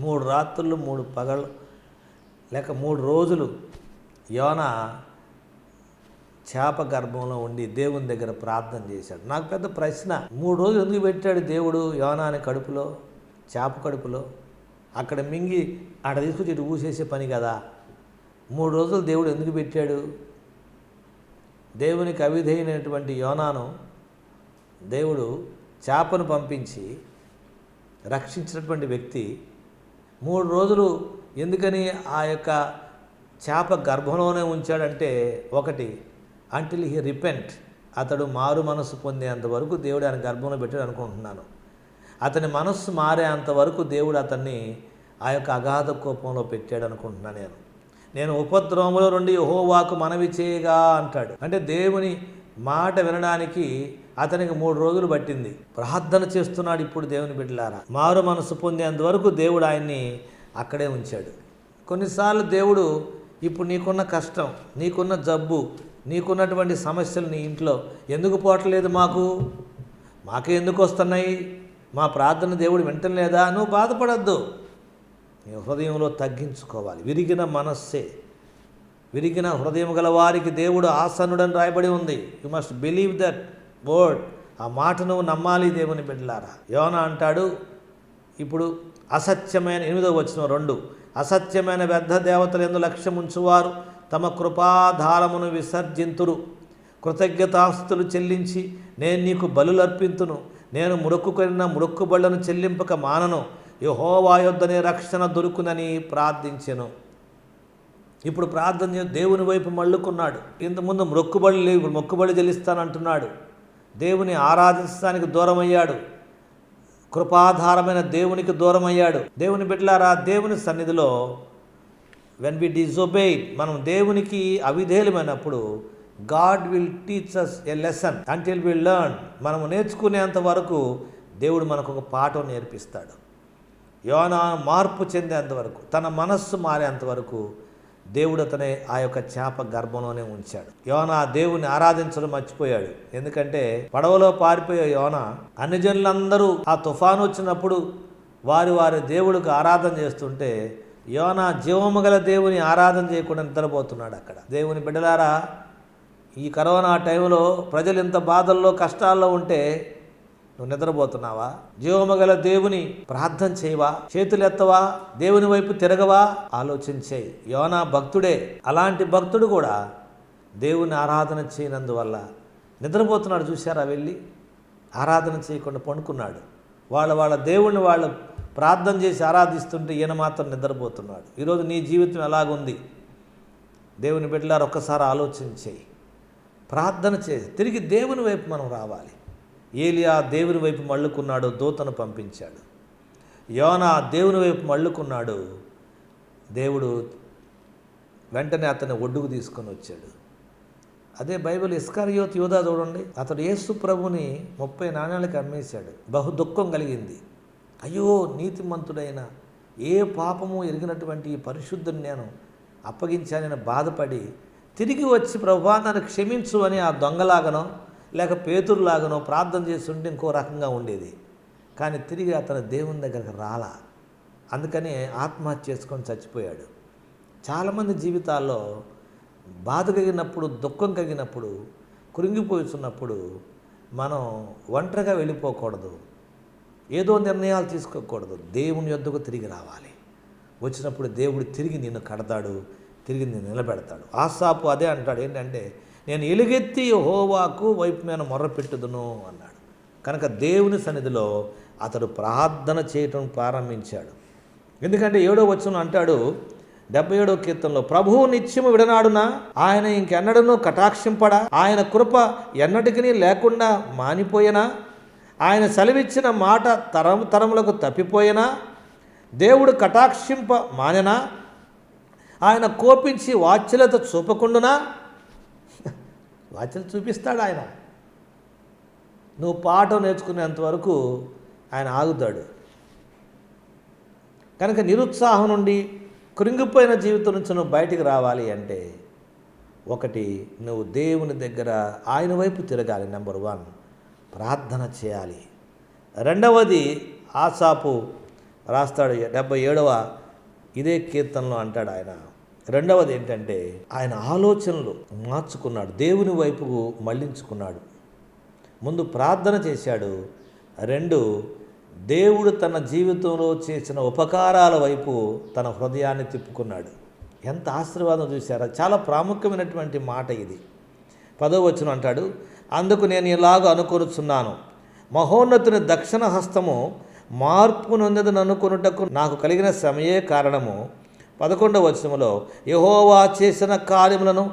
3 రాత్రులు 3 పగలు లేక 3 రోజులు యోనా చేప గర్భంలో ఉండి దేవుని దగ్గర ప్రార్థన చేశాడు. నాకు పెద్ద ప్రశ్న, 3 రోజులు ఎందుకు పెట్టాడు దేవుడు యోనాని కడుపులో, చేప కడుపులో? అక్కడ మింగి అక్కడ తీసుకొచ్చి ఇటు ఊసేసే పని కదా. 3 రోజులు దేవుడు ఎందుకు పెట్టాడు? దేవునికి అవిధేయమైనటువంటి యోనాను దేవుడు చేపను పంపించి రక్షించినటువంటి వ్యక్తి 3 రోజులు ఎందుకని ఆ యొక్క చేప గర్భంలోనే ఉంచాడంటే, ఒకటి అంటిల్ హీ రిపెంట్, అతడు మారు మనసు పొందేంత వరకు దేవుడు ఆయన గర్భంలో పెట్టాడు అనుకుంటున్నాను. అతని మనస్సు మారేంత వరకు దేవుడు అతన్ని ఆ యొక్క అగాధ కోపంలో పెట్టాడు అనుకుంటున్నాను. నేను ఉపద్రవములో నుండి యెహోవాకు మనవి చేయగా అంటాడు. అంటే దేవుని మాట వినడానికి అతనికి 3 రోజులు పట్టింది. ప్రార్థన చేస్తున్నాడు ఇప్పుడు దేవుని బిడ్డలారా. మారు మనసు పొందేంత వరకు దేవుడు ఆయన్ని అక్కడే ఉంచాడు. కొన్నిసార్లు దేవుడు ఇప్పుడు నీకున్న కష్టం, నీకున్న జబ్బు, నీకున్నటువంటి సమస్యలు నీ ఇంట్లో ఎందుకు పోవట్లేదు, మాకే ఎందుకు వస్తున్నాయి, మా ప్రార్థన దేవుడు వింటలేదా? నువ్వు బాధపడద్దు. నీ హృదయంలో తగ్గించుకోవాలి. విరిగిన మనస్సే, విరిగిన హృదయం గల వారికి దేవుడు ఆసన్నుడని రాయబడి ఉంది. You must believe that word. ఆ మాట నువ్వు నమ్మాలి దేవుని బిడ్డలారా. యోనా అంటాడు ఇప్పుడు అసత్యమైన 8వ వచనం 2, అసత్యమైన వ్యర్థ దేవతలు ఎందు లక్ష్యం ఉంచువారు తమ కృపాధారమును విసర్జింతురు. కృతజ్ఞతాస్తులు చెల్లించి నేను నీకు బలులర్పింతును, నేను ముడుక్కుకొనిన ముడుక్కుబళ్లను చెల్లింపక మానను, యెహోవా యొద్దనే రక్షణ దొరుకునని ప్రార్థించెను. ఇప్పుడు ప్రార్థన దేవుని వైపు మళ్ళుకున్నాడు. ఇంతకుముందు మొక్కుబడి లేవు, ఇప్పుడు మొక్కుబడి చెల్లిస్తానంటున్నాడు. దేవుని ఆరాధించడానికి దూరమయ్యాడు, కృపాధారమైన దేవునికి దూరమయ్యాడు. దేవుని బిడ్డలారా, దేవుని సన్నిధిలో వెన్ వి డిజొబే, మనం దేవునికి అవిధేయులమైనప్పుడు God will teach us a lesson until we learn. మనము నేర్చుకునేంత వరకు దేవుడు మనకు ఒక పాఠం నేర్పిస్తాడు. యోనా మార్పు చెందేంత వరకు, తన మనస్సు మారేంత వరకు దేవుడు అతనే ఆ యొక్క చేప గర్భంలోనే ఉంచాడు. యోనా దేవుని ఆరాధించడం మర్చిపోయాడు. ఎందుకంటే పడవలో పారిపోయే యోనా అన్ని జనులందరూ ఆ తుఫాను వచ్చినప్పుడు వారి వారి దేవుడికి ఆరాధన చేస్తుంటే యోనా జీవము గల దేవుని ఆరాధన చేయకుండా నిద్రపోతున్నాడు అక్కడ. దేవుని బిడ్డలారా, ఈ కరోనా టైంలో ప్రజలు ఇంత బాధల్లో కష్టాల్లో ఉంటే నువ్వు నిద్రపోతున్నావా? జీవము గల దేవుని ప్రార్థన చేయవా? చేతులు ఎత్తవా? దేవుని వైపు తిరగవా? ఆలోచించేయి. యోనా భక్తుడే. అలాంటి భక్తుడు కూడా దేవుని ఆరాధన చేయనందువల్ల నిద్రపోతున్నాడు. చూశారా? వెళ్ళి ఆరాధన చేయకుండా పండుకున్నాడు. వాళ్ళ దేవుణ్ణి వాళ్ళు ప్రార్థన చేసి ఆరాధిస్తుంటే ఈయన మాత్రం నిద్రపోతున్నాడు. ఈరోజు నీ జీవితం ఎలాగుంది? దేవుని బిడ్డలారా, ఒక్కసారి ఆలోచించేయి. ప్రార్థన చేసి తిరిగి దేవుని వైపు మనం రావాలి. ఏలియా దేవుని వైపు మళ్ళుకున్నాడు, దూతను పంపించాడు. యోనా దేవుని వైపు మళ్ళుకున్నాడు, దేవుడు వెంటనే అతన్ని ఒడ్డుకు తీసుకొని వచ్చాడు. అదే బైబిల్ ఇస్కరియోతు యూదా చూడండి, అతడు యేసు ప్రభుని 30 నాణ్యాలకి అమ్మేశాడు. బహు దుఃఖం కలిగింది. అయ్యో, నీతిమంతుడైన ఏ పాపము ఎరిగినటువంటి ఈ పరిశుద్ధుని నేను అప్పగించానని బాధపడి తిరిగి వచ్చి ప్రభువా నన్ను క్షమించు అని ఆ దొంగలాగనో లేక పేతురులాగనో ప్రార్థన చేస్తుంటే ఇంకో రకంగా ఉండేది. కానీ తిరిగి అతను దేవుని దగ్గరకు రాలా. అందుకని ఆత్మహత్య చేసుకొని చచ్చిపోయాడు. చాలామంది జీవితాల్లో బాధ కలిగినప్పుడు, దుఃఖం కలిగినప్పుడు, కృంగిపోతున్నప్పుడు మనం ఒంటరిగా వెళ్ళిపోకూడదు, ఏదో నిర్ణయాలు తీసుకోకూడదు. దేవుని యొద్దకు తిరిగి రావాలి. వచ్చినప్పుడు దేవుడు తిరిగి నిన్ను కడతాడు, తిరిగి నిన్ను నిలబెడతాడు. ఆసాపు అదే అంటాడు, ఏంటంటే నేను ఎలుగెత్తి యెహోవాకు వైపు నేను మొర్రపెట్టుదును అన్నాడు. కనుక దేవుని సన్నిధిలో అతడు ప్రార్థన చేయటం ప్రారంభించాడు. ఎందుకంటే 7వ వచనం అంటాడు, 77వ కీర్తనలో, ప్రభువు నిత్యము విడనాడునా, ఆయన ఇంకెన్నడనూ కటాక్షింపడా, ఆయన కృప ఎన్నటికీ లేకుండా మానిపోయినా, ఆయన సెలవిచ్చిన మాట తరములకు తప్పిపోయినా, దేవుడు కటాక్షింప మానెనా, ఆయన కోపించి వాత్సల్యత చూపకుండునా. వాత్సల్యత చూపిస్తాడు ఆయన. నువ్వు పాఠం నేర్చుకునేంత వరకు ఆయన ఆగుతాడు. కనుక నిరుత్సాహం నుండి, కృంగిపోయిన జీవితం నుంచి నువ్వు బయటికి రావాలి అంటే, ఒకటి, నువ్వు దేవుని దగ్గర ఆయన వైపు తిరగాలి. నెంబర్ 1. ప్రార్థన చేయాలి. రెండవది ఆసాపు రాస్తాడు 77వ ఇదే కీర్తనలో అంటాడు ఆయన. రెండవది ఏంటంటే ఆయన ఆలోచనలు మార్చుకున్నాడు, దేవుని వైపుకు మళ్ళించుకున్నాడు. ముందు ప్రార్థన చేశాడు, రెండు దేవుడు తన జీవితంలో చేసిన ఉపకారాల వైపు తన హృదయాన్ని తిప్పుకున్నాడు. ఎంత ఆశీర్వాదం చూశారా! చాలా ప్రాముఖ్యమైనటువంటి మాట ఇది. 10వ వచనం అంటాడు, అందుకు నేను ఇలాగ అనుకొనుచున్నాను, మహోన్నతుని దక్షిణ హస్తము మార్పు నొందదని అనుకొనుటకు నాకు కలిగిన శ్రమయే కారణము. 11వ వచనములో యెహోవా చేసిన కార్యములను,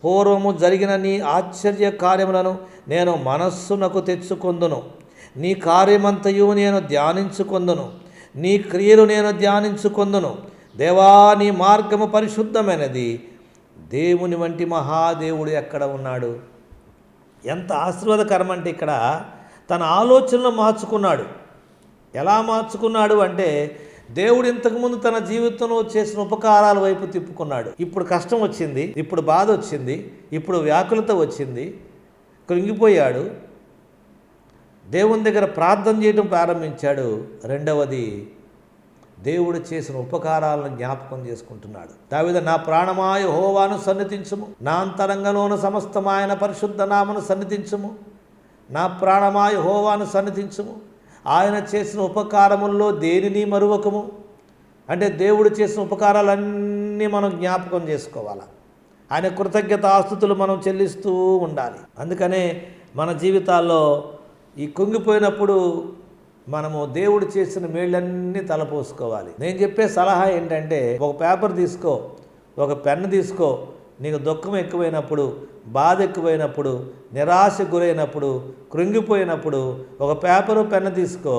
పూర్వము జరిగిన నీ ఆశ్చర్య కార్యములను నేను మనస్సునకు తెచ్చుకొందును. నీ కార్యమంతయు నేను ధ్యానించుకొందును, నీ క్రియలు నేను ధ్యానించుకొందును. దేవా, నీ మార్గము పరిశుద్ధమైనది, దేవుని వంటి మహాదేవుడు ఎక్కడ ఉన్నాడు? ఎంత ఆశీర్వాదకరం అంటే ఇక్కడ తన ఆలోచనలు మార్చుకున్నాడు. ఎలా మార్చుకున్నాడు అంటే దేవుడు ఇంతకుముందు తన జీవితంలో చేసిన ఉపకారాల వైపు తిప్పుకున్నాడు. ఇప్పుడు కష్టం వచ్చింది, ఇప్పుడు బాధ వచ్చింది, ఇప్పుడు వ్యాకులత వచ్చింది, కృంగిపోయాడు. దేవుని దగ్గర ప్రార్థన చేయడం ప్రారంభించాడు. రెండవది దేవుడు చేసిన ఉపకారాలను జ్ఞాపకం చేసుకుంటున్నాడు. దావీదు, నా ప్రాణమా యెహోవాను సన్నిధించుము, నా అంతరంగంలోను సమస్తమైన పరిశుద్ధ నామను సన్నిధించుము. నా ప్రాణమా యెహోవాను సన్నిధించుము, ఆయన చేసిన ఉపకారముల్లో దేనిని మరువకము. అంటే దేవుడు చేసిన ఉపకారాలన్నీ మనం జ్ఞాపకం చేసుకోవాలి. ఆయన కృతజ్ఞతాస్తుతులు మనం చెల్లిస్తూ ఉండాలి. అందుకనే మన జీవితాల్లో ఈ కుంగిపోయినప్పుడు మనము దేవుడు చేసిన మేళ్ళన్నీ తలపోసుకోవాలి. నేను చెప్పే సలహా ఏంటంటే, ఒక పేపర్ తీసుకో, ఒక పెన్ను తీసుకో. నీకు దుఃఖం ఎక్కువైనప్పుడు, బాధ ఎక్కువైనప్పుడు, నిరాశ గురైనప్పుడు, కృంగిపోయినప్పుడు ఒక పేపరు పెన్ను తీసుకో.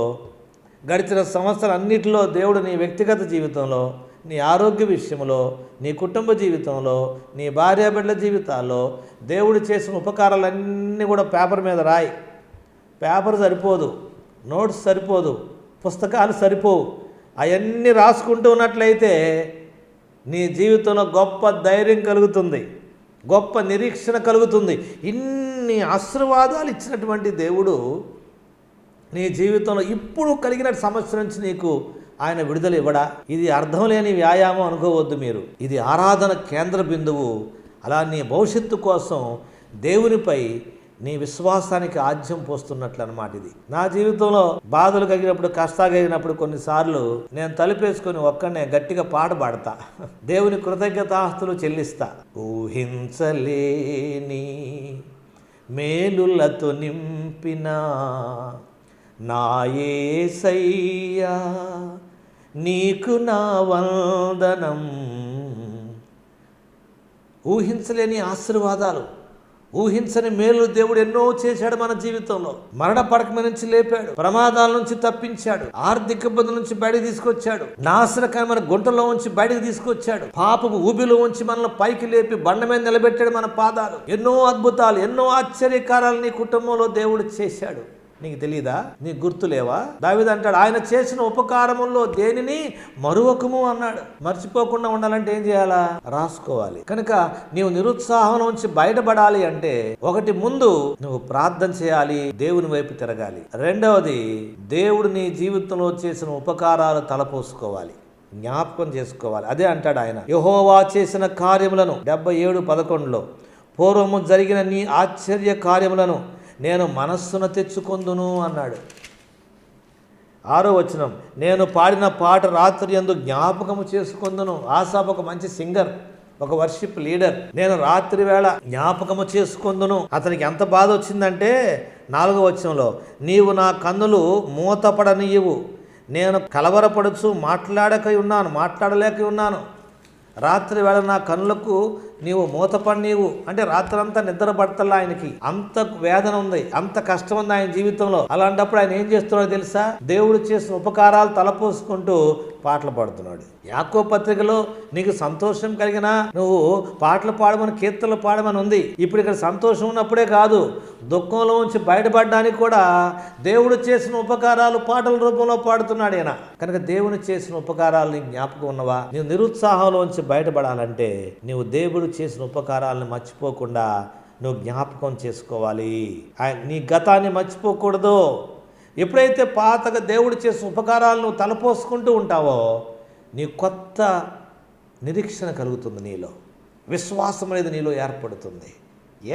గడిచిన సంవత్సరం అన్నిటిలో దేవుడు నీ వ్యక్తిగత జీవితంలో, నీ ఆరోగ్య విషయంలో, నీ కుటుంబ జీవితంలో, నీ భార్యాబిడ్డల జీవితాల్లో దేవుడు చేసిన ఉపకారాలన్నీ కూడా పేపర్ మీద రాయి. పేపర్ సరిపోదు, నోట్స్ సరిపోదు, పుస్తకాలు సరిపోవు. అవన్నీ రాసుకుంటూ ఉన్నట్లయితే నీ జీవితంలో గొప్ప ధైర్యం కలుగుతుంది, గొప్ప నిరీక్షణ కలుగుతుంది. ఇన్ని ఆశీర్వాదాలు ఇచ్చినటువంటి దేవుడు నీ జీవితంలో ఇప్పుడు కలిగిన సమస్య నుంచి నీకు ఆయన విడుదల ఇవ్వడా? ఇది అర్థం లేని వ్యాయామం అనుకోవద్దు మీరు. ఇది ఆరాధన కేంద్ర బిందువు. అలా నీ భవిష్యత్తు కోసం దేవునిపై నీ విశ్వాసానికి ఆజ్యం పోస్తున్నట్లు అన్నమాట. ఇది నా జీవితంలో బాధలు కలిగినప్పుడు, కష్టాలు కలిగినప్పుడు కొన్నిసార్లు నేను తలుపేసుకొని ఒక్కనే గట్టిగా పాట పాడతా, దేవుని కృతజ్ఞతాస్తులు చెల్లిస్తా. ఊహించలేని మేలులతో నింపిన నా యేసయ్యా, నీకు నా వందనం. ఊహించలేని ఆశీర్వాదాలు, ఊహించని మేలు దేవుడు ఎన్నో చేశాడు మన జీవితంలో. మరణ పడక నుంచి లేపాడు, ప్రమాదాల నుంచి తప్పించాడు, ఆర్థిక ఇబ్బందుల నుంచి బయటకు తీసుకొచ్చాడు, నాశనకరమైన గుంటలో ఉంచి బయటకు తీసుకొచ్చాడు, పాపపు ఊబిలో ఉంచి మనల్ని పైకి లేపి బండ మీద నిలబెట్టాడు మన పాదాలు. ఎన్నో అద్భుతాలు, ఎన్నో ఆశ్చర్యకారాలు నీ కుటుంబంలో దేవుడు చేశాడు. నీకు తెలీదా? నీకు గుర్తులేవా? దావీదు అంటాడు, ఆయన చేసిన ఉపకారముల్లో దేనిని మరువకము అన్నాడు. మర్చిపోకుండా ఉండాలంటే ఏం చేయాలా? రాసుకోవాలి. కనుక నీవు నిరుత్సాహం నుంచి బయటపడాలి అంటే, ఒకటి ముందు నువ్వు ప్రార్థన చేయాలి, దేవుని వైపు తిరగాలి. రెండవది దేవుడు నీ జీవితంలో చేసిన ఉపకారాలు తలపోసుకోవాలి, జ్ఞాపకం చేసుకోవాలి. అదే అంటాడు ఆయన, యెహోవా చేసిన కార్యములను 77:11లో పూర్వము జరిగిన నీ ఆశ్చర్య కార్యములను నేను మనస్సున తెచ్చుకొందును అన్నాడు. 6వ వచనం, నేను పాడిన పాట రాత్రి యందు జ్ఞాపకము చేసుకొందును. ఆసాపు ఒక మంచి సింగర్, ఒక వర్షిప్ లీడర్. నేను రాత్రి వేళ జ్ఞాపకము చేసుకొందును. అతనికి ఎంత బాధ వచ్చిందంటే 4వ వచనంలో, నీవు నా కన్నులు మూతపడనీయవు, నేను కలవరపడుచు మాట్లాడలేక ఉన్నాను. రాత్రి వేళ నా కన్నులకు నీవు మూతపడినీవు అంటే రాత్రంతా నిద్ర పడతల్లా ఆయనకి. అంత వేదన ఉంది, అంత కష్టం ఉంది ఆయన జీవితంలో. అలాంటప్పుడు ఆయన ఏం చేస్తున్నాడో తెలుసా? దేవుడు చేసిన ఉపకారాలు తలపోసుకుంటూ పాటలు పాడుతున్నాడు. యాకోబు పత్రికలో నీకు సంతోషం కలిగినా నువ్వు పాటలు పాడమని, కీర్తనలు పాడమని ఉంది. ఇప్పుడు ఇక్కడ సంతోషం ఉన్నప్పుడే కాదు, దుఃఖంలో ఉంచి బయటపడడానికి కూడా దేవుడు చేసిన ఉపకారాలు పాటల రూపంలో పాడుతున్నాడు ఆయన. కనుక దేవుని చేసిన ఉపకారాలు నీకు జ్ఞాపకం ఉన్నవా? నీవు నిరుత్సాహంలోంచి బయటపడాలంటే నీవు దేవుడు చేసిన ఉపకారాలను మర్చిపోకుండా నువ్వు జ్ఞాపకం చేసుకోవాలి. నీ గతాన్ని మర్చిపోకూడదు. ఎప్పుడైతే పాతగా దేవుడు చేసిన ఉపకారాలను నువ్వు తలపోసుకుంటూ ఉంటావో నీ కొత్త నిరీక్షణ కలుగుతుంది, నీలో విశ్వాసం అనేది నీలో ఏర్పడుతుంది.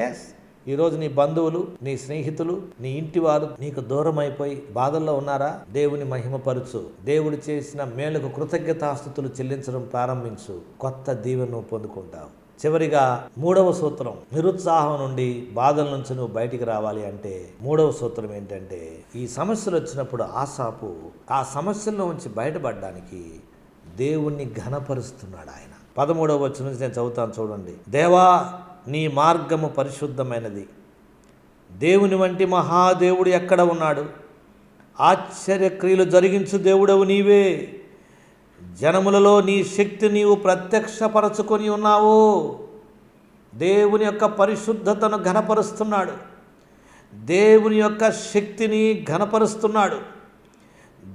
ఎస్, ఈరోజు నీ బంధువులు, నీ స్నేహితులు, నీ ఇంటివారు నీకు దూరం అయిపోయి బాధల్లో ఉన్నారా? దేవుని మహిమపరచు. దేవుడు చేసిన మేలుకు కృతజ్ఞతాస్తుతులు చెల్లించడం ప్రారంభించు. కొత్త దీవెను పొందుకుంటావు. చివరిగా 3వ సూత్రం, నిరుత్సాహం నుండి బాధల నుంచి నువ్వు బయటికి రావాలి అంటే 3వ సూత్రం ఏంటంటే, ఈ సమస్యలు వచ్చినప్పుడు ఆసాపు ఆ సమస్యల్లో నుంచి బయటపడడానికి దేవుణ్ణి ఘనపరుస్తున్నాడు. ఆయన 13వ వచనం నుంచి నేను చదువుతాను, చూడండి. దేవా, నీ మార్గము పరిశుద్ధమైనది. దేవుని వంటి మహాదేవుడు ఎక్కడ ఉన్నాడు? ఆశ్చర్యక్రియలు జరిగించు దేవుడవు నీవే. జనములలో నీ శక్తి నీవు ప్రత్యక్షపరచుకొని ఉన్నావు. దేవుని యొక్క పరిశుద్ధతను ఘనపరుస్తున్నాడు. దేవుని యొక్క శక్తిని ఘనపరుస్తున్నాడు.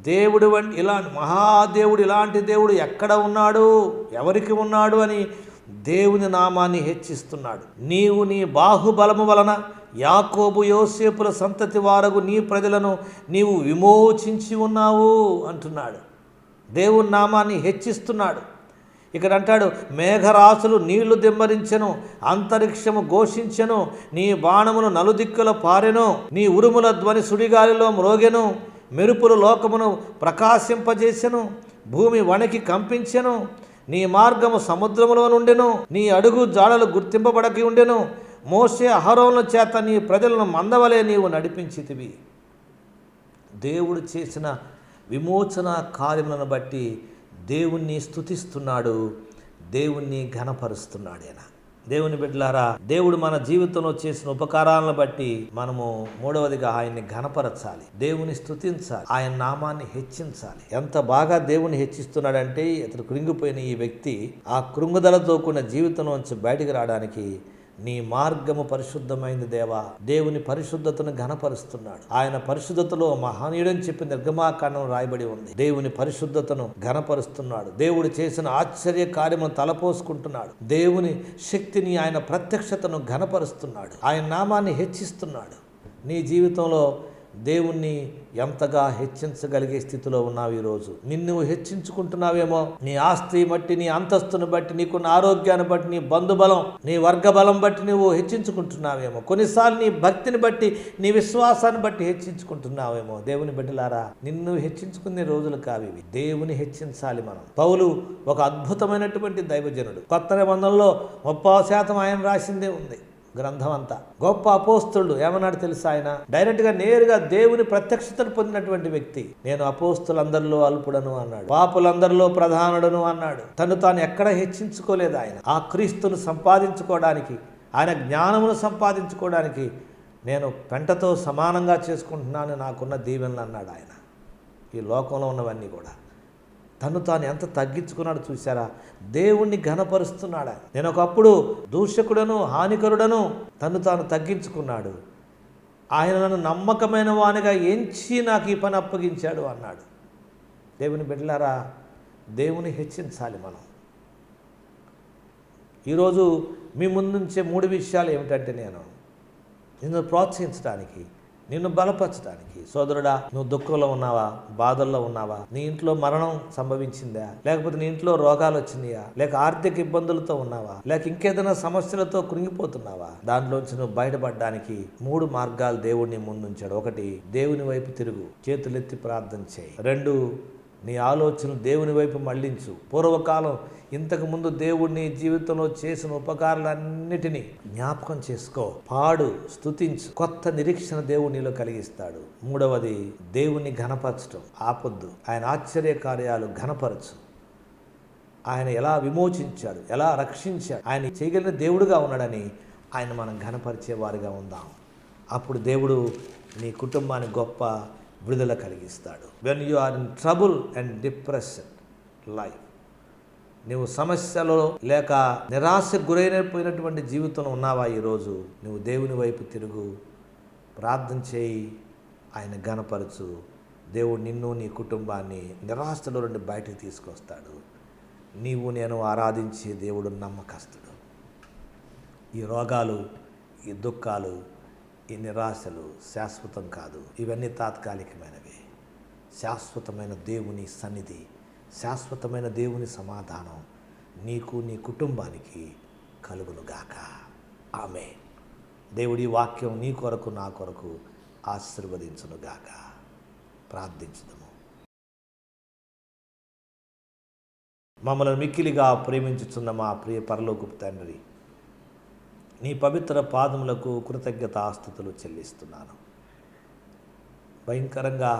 దేవుడు వంటి మహాదేవుడు ఇలాంటి దేవుడు ఎక్కడ ఉన్నాడు, ఎవరికి ఉన్నాడు అని దేవుని నామాన్ని హెచ్చిస్తున్నాడు. నీవు నీ బాహుబలము వలన యాకోబు యోసేపుల సంతతి వారగు నీ ప్రజలను నీవు విమోచించి ఉన్నావు అంటున్నాడు. దేవుని నామాన్ని హెచ్చిస్తున్నాడు. ఇక్కడ అంటాడు, మేఘరాశులు నీళ్లు దిమ్మరించెను, అంతరిక్షము ఘోషించెను, నీ బాణమును నలుదిక్కుల పారెను, నీ ఉరుముల ధ్వని సుడిగాలిలో మ్రోగెను, మెరుపులు లోకమును ప్రకాశింపజేసెను, భూమి వణికి కంపించెను, నీ మార్గము సముద్రములో నుండెను, నీ అడుగు జాడలు గుర్తింపబడకి ఉండెను, మోషే అహరోనుల చేత నీ ప్రజలను మందవలే నీవు నడిపించితివి. దేవుడు చేసిన విమోచన కార్యములను బట్టి దేవుణ్ణి స్తుతిస్తున్నాడు, దేవుణ్ణి ఘనపరుస్తున్నాడు. ఆయన దేవుని బిడ్డలారా, దేవుడు మన జీవితంలో చేసిన ఉపకారాలను బట్టి మనము 3వదిగా ఆయన్ని ఘనపరచాలి, దేవుని స్తుతించాలి, ఆయన నామాన్ని హెచ్చించాలి. ఎంత బాగా దేవుని హెచ్చిస్తున్నాడంటే, ఇతడు కృంగిపోయిన ఈ వ్యక్తి ఆ కృంగుదలతో కూడిన జీవితంలోంచి బయటికి రావడానికి నీ మార్గము పరిశుద్ధమైంది దేవా. దేవుని పరిశుద్ధతను ఘనపరుస్తున్నాడు. ఆయన పరిశుద్ధతలో మహనీయుడని చెప్పి నిర్గమాకాండం రాయబడి ఉంది. దేవుని పరిశుద్ధతను ఘనపరుస్తున్నాడు. దేవుడు చేసిన ఆశ్చర్య కార్యమును తలపోసుకుంటున్నాడు. దేవుని శక్తిని, ఆయన ప్రత్యక్షతను ఘనపరుస్తున్నాడు. ఆయన నామాన్ని హెచ్చిస్తున్నాడు. నీ జీవితంలో దేవుణ్ణి ఎంతగా హెచ్చించగలిగే స్థితిలో ఉన్నావు ఈరోజు? నిన్ను హెచ్చించుకుంటున్నావేమో. నీ ఆస్తి బట్టి, నీ అంతస్తును బట్టి, నీకున్న ఆరోగ్యాన్ని బట్టి, నీ బంధుబలం, నీ వర్గబలం బట్టి నువ్వు హెచ్చించుకుంటున్నావేమో. కొన్నిసార్లు నీ భక్తిని బట్టి, నీ విశ్వాసాన్ని బట్టి హెచ్చించుకుంటున్నావేమో. దేవుని బిడ్డలారా, నిన్ను హెచ్చించుకునే రోజులు కావివి. దేవుని హెచ్చించాలి మనం. పౌలు ఒక అద్భుతమైనటువంటి దైవజనుడు. కొత్త నిబంధనలో 30% ఆయన రాసిందే ఉంది గ్రంథం అంతా. గొప్ప అపోస్తులుడు. ఏమన్నాడు తెలుసా? ఆయన డైరెక్ట్గా నేరుగా దేవుని ప్రత్యక్షతను పొందినటువంటి వ్యక్తి. నేను అపోస్తులందరిలో అల్పుడను అన్నాడు, పాపులందరిలో ప్రధానుడను అన్నాడు. తను తాను ఎక్కడ హెచ్చించుకోలేదు. ఆయన ఆ క్రీస్తును సంపాదించుకోవడానికి, ఆయన జ్ఞానమును సంపాదించుకోవడానికి నేను పెంటతో సమానంగా చేసుకుంటున్నాను నాకున్న దీవెనలు అన్నాడు ఆయన. ఈ లోకంలో ఉన్నవన్నీ కూడా తను తాను ఎంత తగ్గించుకున్నాడు చూసారా? దేవుణ్ణి ఘనపరుస్తున్నాడు. నేను ఒకప్పుడు దూషకుడను, హానికరుడను, తను తాను తగ్గించుకున్నాడు. ఆయన నన్ను నమ్మకమైన వానిగా ఎంచి నాకు ఈ పని అప్పగించాడు అన్నాడు. దేవుని బిడ్డలారా, దేవుని హెచ్చించాలి మనం. ఈరోజు మీ ముందుంచే 3 విషయాలు ఏమిటంటే, నిన్ను ప్రోత్సహించడానికి, నిన్ను బలపరచడానికి. సోదరుడా, నువ్వు దుఃఖంలో ఉన్నావా? బాధల్లో ఉన్నావా? నీ ఇంట్లో మరణం సంభవించిందా? లేకపోతే నీ ఇంట్లో రోగాలు వచ్చినాయా? లేక ఆర్థిక ఇబ్బందులతో ఉన్నావా? లేక ఇంకేదైనా సమస్యలతో కృంగిపోతున్నావా? దాంట్లోంచి నువ్వు బయటపడడానికి 3 మార్గాలు దేవుడిని ముందుంచాడు. 1, దేవుని వైపు తిరుగు, చేతులెత్తి ప్రార్థన చేయి. 2, నీ ఆలోచనలు దేవుని వైపు మళ్లించు. పూర్వకాలం ఇంతకుముందు దేవుడిని జీవితంలో చేసిన ఉపకారాలన్నిటినీ జ్ఞాపకం చేసుకో, పాడు, స్తుతించు. కొత్త నిరీక్షణ దేవుడు నీలో కలిగిస్తాడు. 3వది, దేవుని ఘనపరచడం ఆపొద్దు. ఆయన ఆశ్చర్య కార్యాలు ఘనపరచు. ఆయన ఎలా విమోచించాడు, ఎలా రక్షించాడు, ఆయన చేయగలిగిన దేవుడుగా ఉన్నాడని ఆయన మనం ఘనపరిచే వారిగా ఉందాం. అప్పుడు దేవుడు నీ కుటుంబానికి గొప్ప విడుదల కలిగిస్తాడు. When you are in trouble and depression life, నువ్వు సమస్యలో లేక నిరాశకు గురైపోయినటువంటి జీవితంలో ఉన్నావా? ఈరోజు నువ్వు దేవుని వైపు తిరుగు, ప్రార్థన చేయి, ఆయన ఘనపరచు. దేవుడు నిన్ను, నీ కుటుంబాన్ని నిరాశలో నుండి బయటకు తీసుకొస్తాడు. నీవు నేను ఆరాధించే దేవుడు నమ్మకస్తుడు. ఈ రోగాలు, ఈ దుఃఖాలు, ఈ నిరాశలు శాశ్వతం కాదు. ఇవన్నీ తాత్కాలికమైనవి. శాశ్వతమైన దేవుని సన్నిధి, శాశ్వతమైన దేవుని సమాధానం నీకు, నీ కుటుంబానికి కలుగునుగాక. ఆమేన్. దేవుడి వాక్యం నీ కొరకు, నా కొరకు ఆశీర్వదించునుగాక. ప్రార్థించుదాము. మమ్మల్ని మిక్కిలిగా ప్రేమించుచున్న మా ప్రియ పరలోకపు తండ్రి, నీ పవిత్ర పాదములకు కృతజ్ఞతాస్తుతులు చెల్లిస్తున్నాను. భయంకరంగా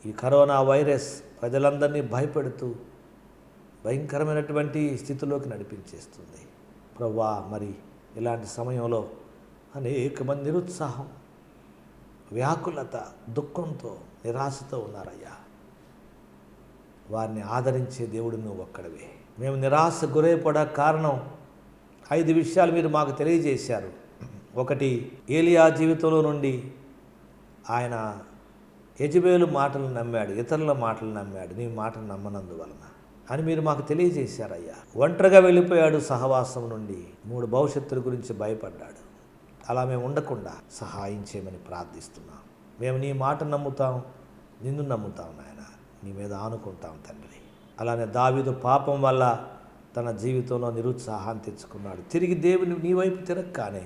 ఈ కరోనా వైరస్ ప్రజలందరినీ భయపెడుతూ భయంకరమైనటువంటి స్థితిలోకి నడిపించేస్తుంది ప్రభువా. మరి ఇలాంటి సమయంలో అనేక మంది నిరుత్సాహం, వ్యాకులత, దుఃఖంతో, నిరాశతో ఉన్నారయ్యా. వారిని ఆదరించే దేవుడు నువ్వు ఒక్కడవే. మేము నిరాశ గురైపడ కారణం 5 విషయాలు మీరు మాకు తెలియజేశారు. ఒకటి, ఏలియా జీవితంలో నుండి ఆయన యెజబెలు మాటలు నమ్మాడు, ఇతరుల మాటలు నమ్మాడు, నీ మాటలు నమ్మనందువలన అని మీరు మాకు తెలియజేశారయ్యా. ఒంటరిగా వెళ్ళిపోయాడు సహవాసం నుండి, 3 భవిష్యత్తుల గురించి భయపడ్డాడు. అలా మేము ఉండకుండా సహాయం చేయమని ప్రార్థిస్తున్నాం. మేము నీ మాట నమ్ముతాం, నిన్ను నమ్ముతాం నాయన, నీ మీద ఆనుకుంటాం తండ్రి. అలానే దావీదు పాపం వల్ల తన జీవితంలో నిరుత్సాహాన్ని తెచ్చుకున్నాడు. తిరిగి దేవుని నీ వైపు తిరగగానే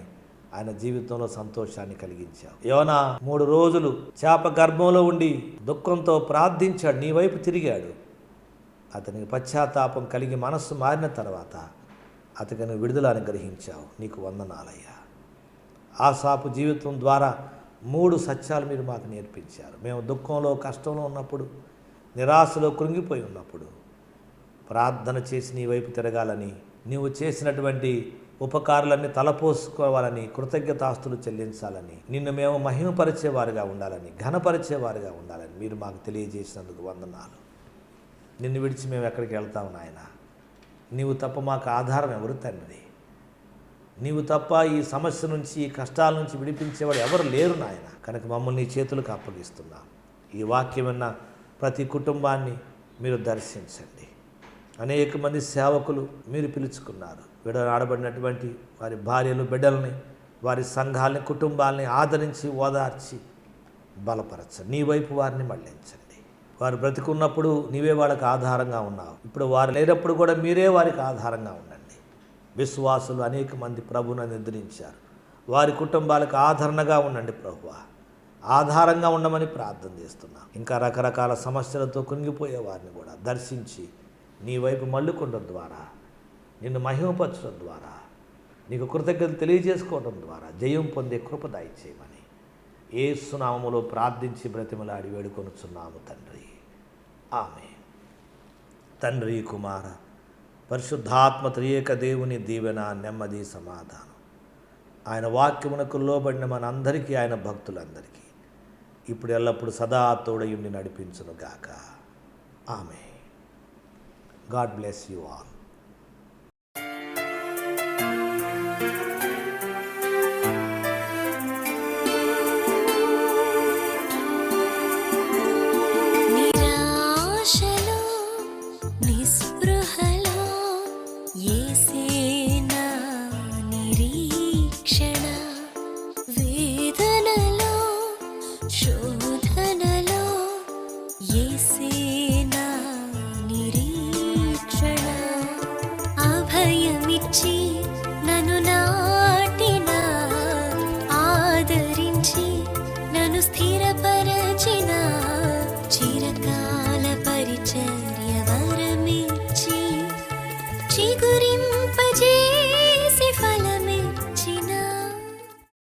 ఆయన జీవితంలో సంతోషాన్ని కలిగించావు. యోనా 3 రోజులు చేప గర్భంలో ఉండి దుఃఖంతో ప్రార్థించాడు, నీ వైపు తిరిగాడు. అతనికి పశ్చాత్తాపం కలిగి మనస్సు మారిన తర్వాత అతనికి విడుదల అనుగ్రహించావు. నీకు వందనాలయ్యా. ఆసాపు జీవితం ద్వారా 3 సత్యాలు మీరు మాకు నేర్పించారు. మేము దుఃఖంలో, కష్టంలో ఉన్నప్పుడు, నిరాశలో కృంగిపోయి ఉన్నప్పుడు ప్రార్థన చేసి నీ వైపు తిరగాలని, నీవు చేసినటువంటి ఉపకారాలన్నీ తలపోసుకోవాలని, కృతజ్ఞతాస్తులు చెల్లించాలని, నిన్ను మేము మహిమపరిచేవారుగా ఉండాలని, ఘనపరిచేవారుగా ఉండాలని మీరు మాకు తెలియజేసినందుకు వందనాలు. నిన్ను విడిచి మేము ఎక్కడికి వెళ్తాము నాయన? నీవు తప్ప మాకు ఆధారం ఎవరు తండ్రి? నీవు తప్ప ఈ సమస్య నుంచి, ఈ కష్టాల నుంచి విడిపించేవాడు ఎవరు లేరు నాయన. కనుక మమ్మల్ని నీ చేతులకు అప్పగిస్తున్నాం. ఈ వాక్యం విన్న ప్రతి కుటుంబాన్ని మీరు దర్శించండి. అనేక మంది సేవకులు మీరు పిలుచుకున్నారు. విడనాడబడినటువంటి వారి భార్యలు, బిడ్డల్ని, వారి సంఘాలని, కుటుంబాలని ఆదరించి, ఓదార్చి, బలపరచండి. నీ వైపు వారిని మళ్ళించండి. వారు బ్రతికున్నప్పుడు నీవే వాళ్ళకి ఆధారంగా ఉన్నావు. ఇప్పుడు వారు లేనప్పుడు కూడా మీరే వారికి ఆధారంగా ఉండండి. విశ్వాసులు అనేక మంది ప్రభువును నిద్రించారు. వారి కుటుంబాలకు ఆదరణగా ఉండండి ప్రభువా. ఆధారంగా ఉండమని ప్రార్థన చేస్తున్నాం. ఇంకా రకరకాల సమస్యలతో కుంగిపోయే వారిని కూడా దర్శించి నీ వైపు మళ్ళుకోవడం ద్వారా, నిన్ను మహిమపరచడం ద్వారా, నీకు కృతజ్ఞతలు తెలియజేసుకోవడం ద్వారా జయం పొందే కృప దయచేయమని యేసు నామములో ప్రార్థించి బ్రతిమలాడి వేడుకొనుచున్నాము తండ్రి. ఆమేన్. తండ్రి, కుమార, పరిశుద్ధాత్మ త్రియేక దేవుని దీవెన, నెమ్మది, సమాధానం ఆయన వాక్యమునకు లోబడిన మనందరికీ, ఆయన భక్తులందరికీ ఇప్పుడు ఎల్లప్పుడు సదా తోడయుండి నడిపించునుగాక. ఆమేన్. God bless you all. నిరాశలో, నిస్పృహలో యేసేనా నిరీక్షణ, వేదనలో, శోధనలో యేసేనా నిరీక్షణ, అభయమిచ్చి నన్ను నాటిన, ఆదరించి నన్ను స్థిరపరచిన, చిరకాల పరిచర్య వరమిచ్చి చిగురి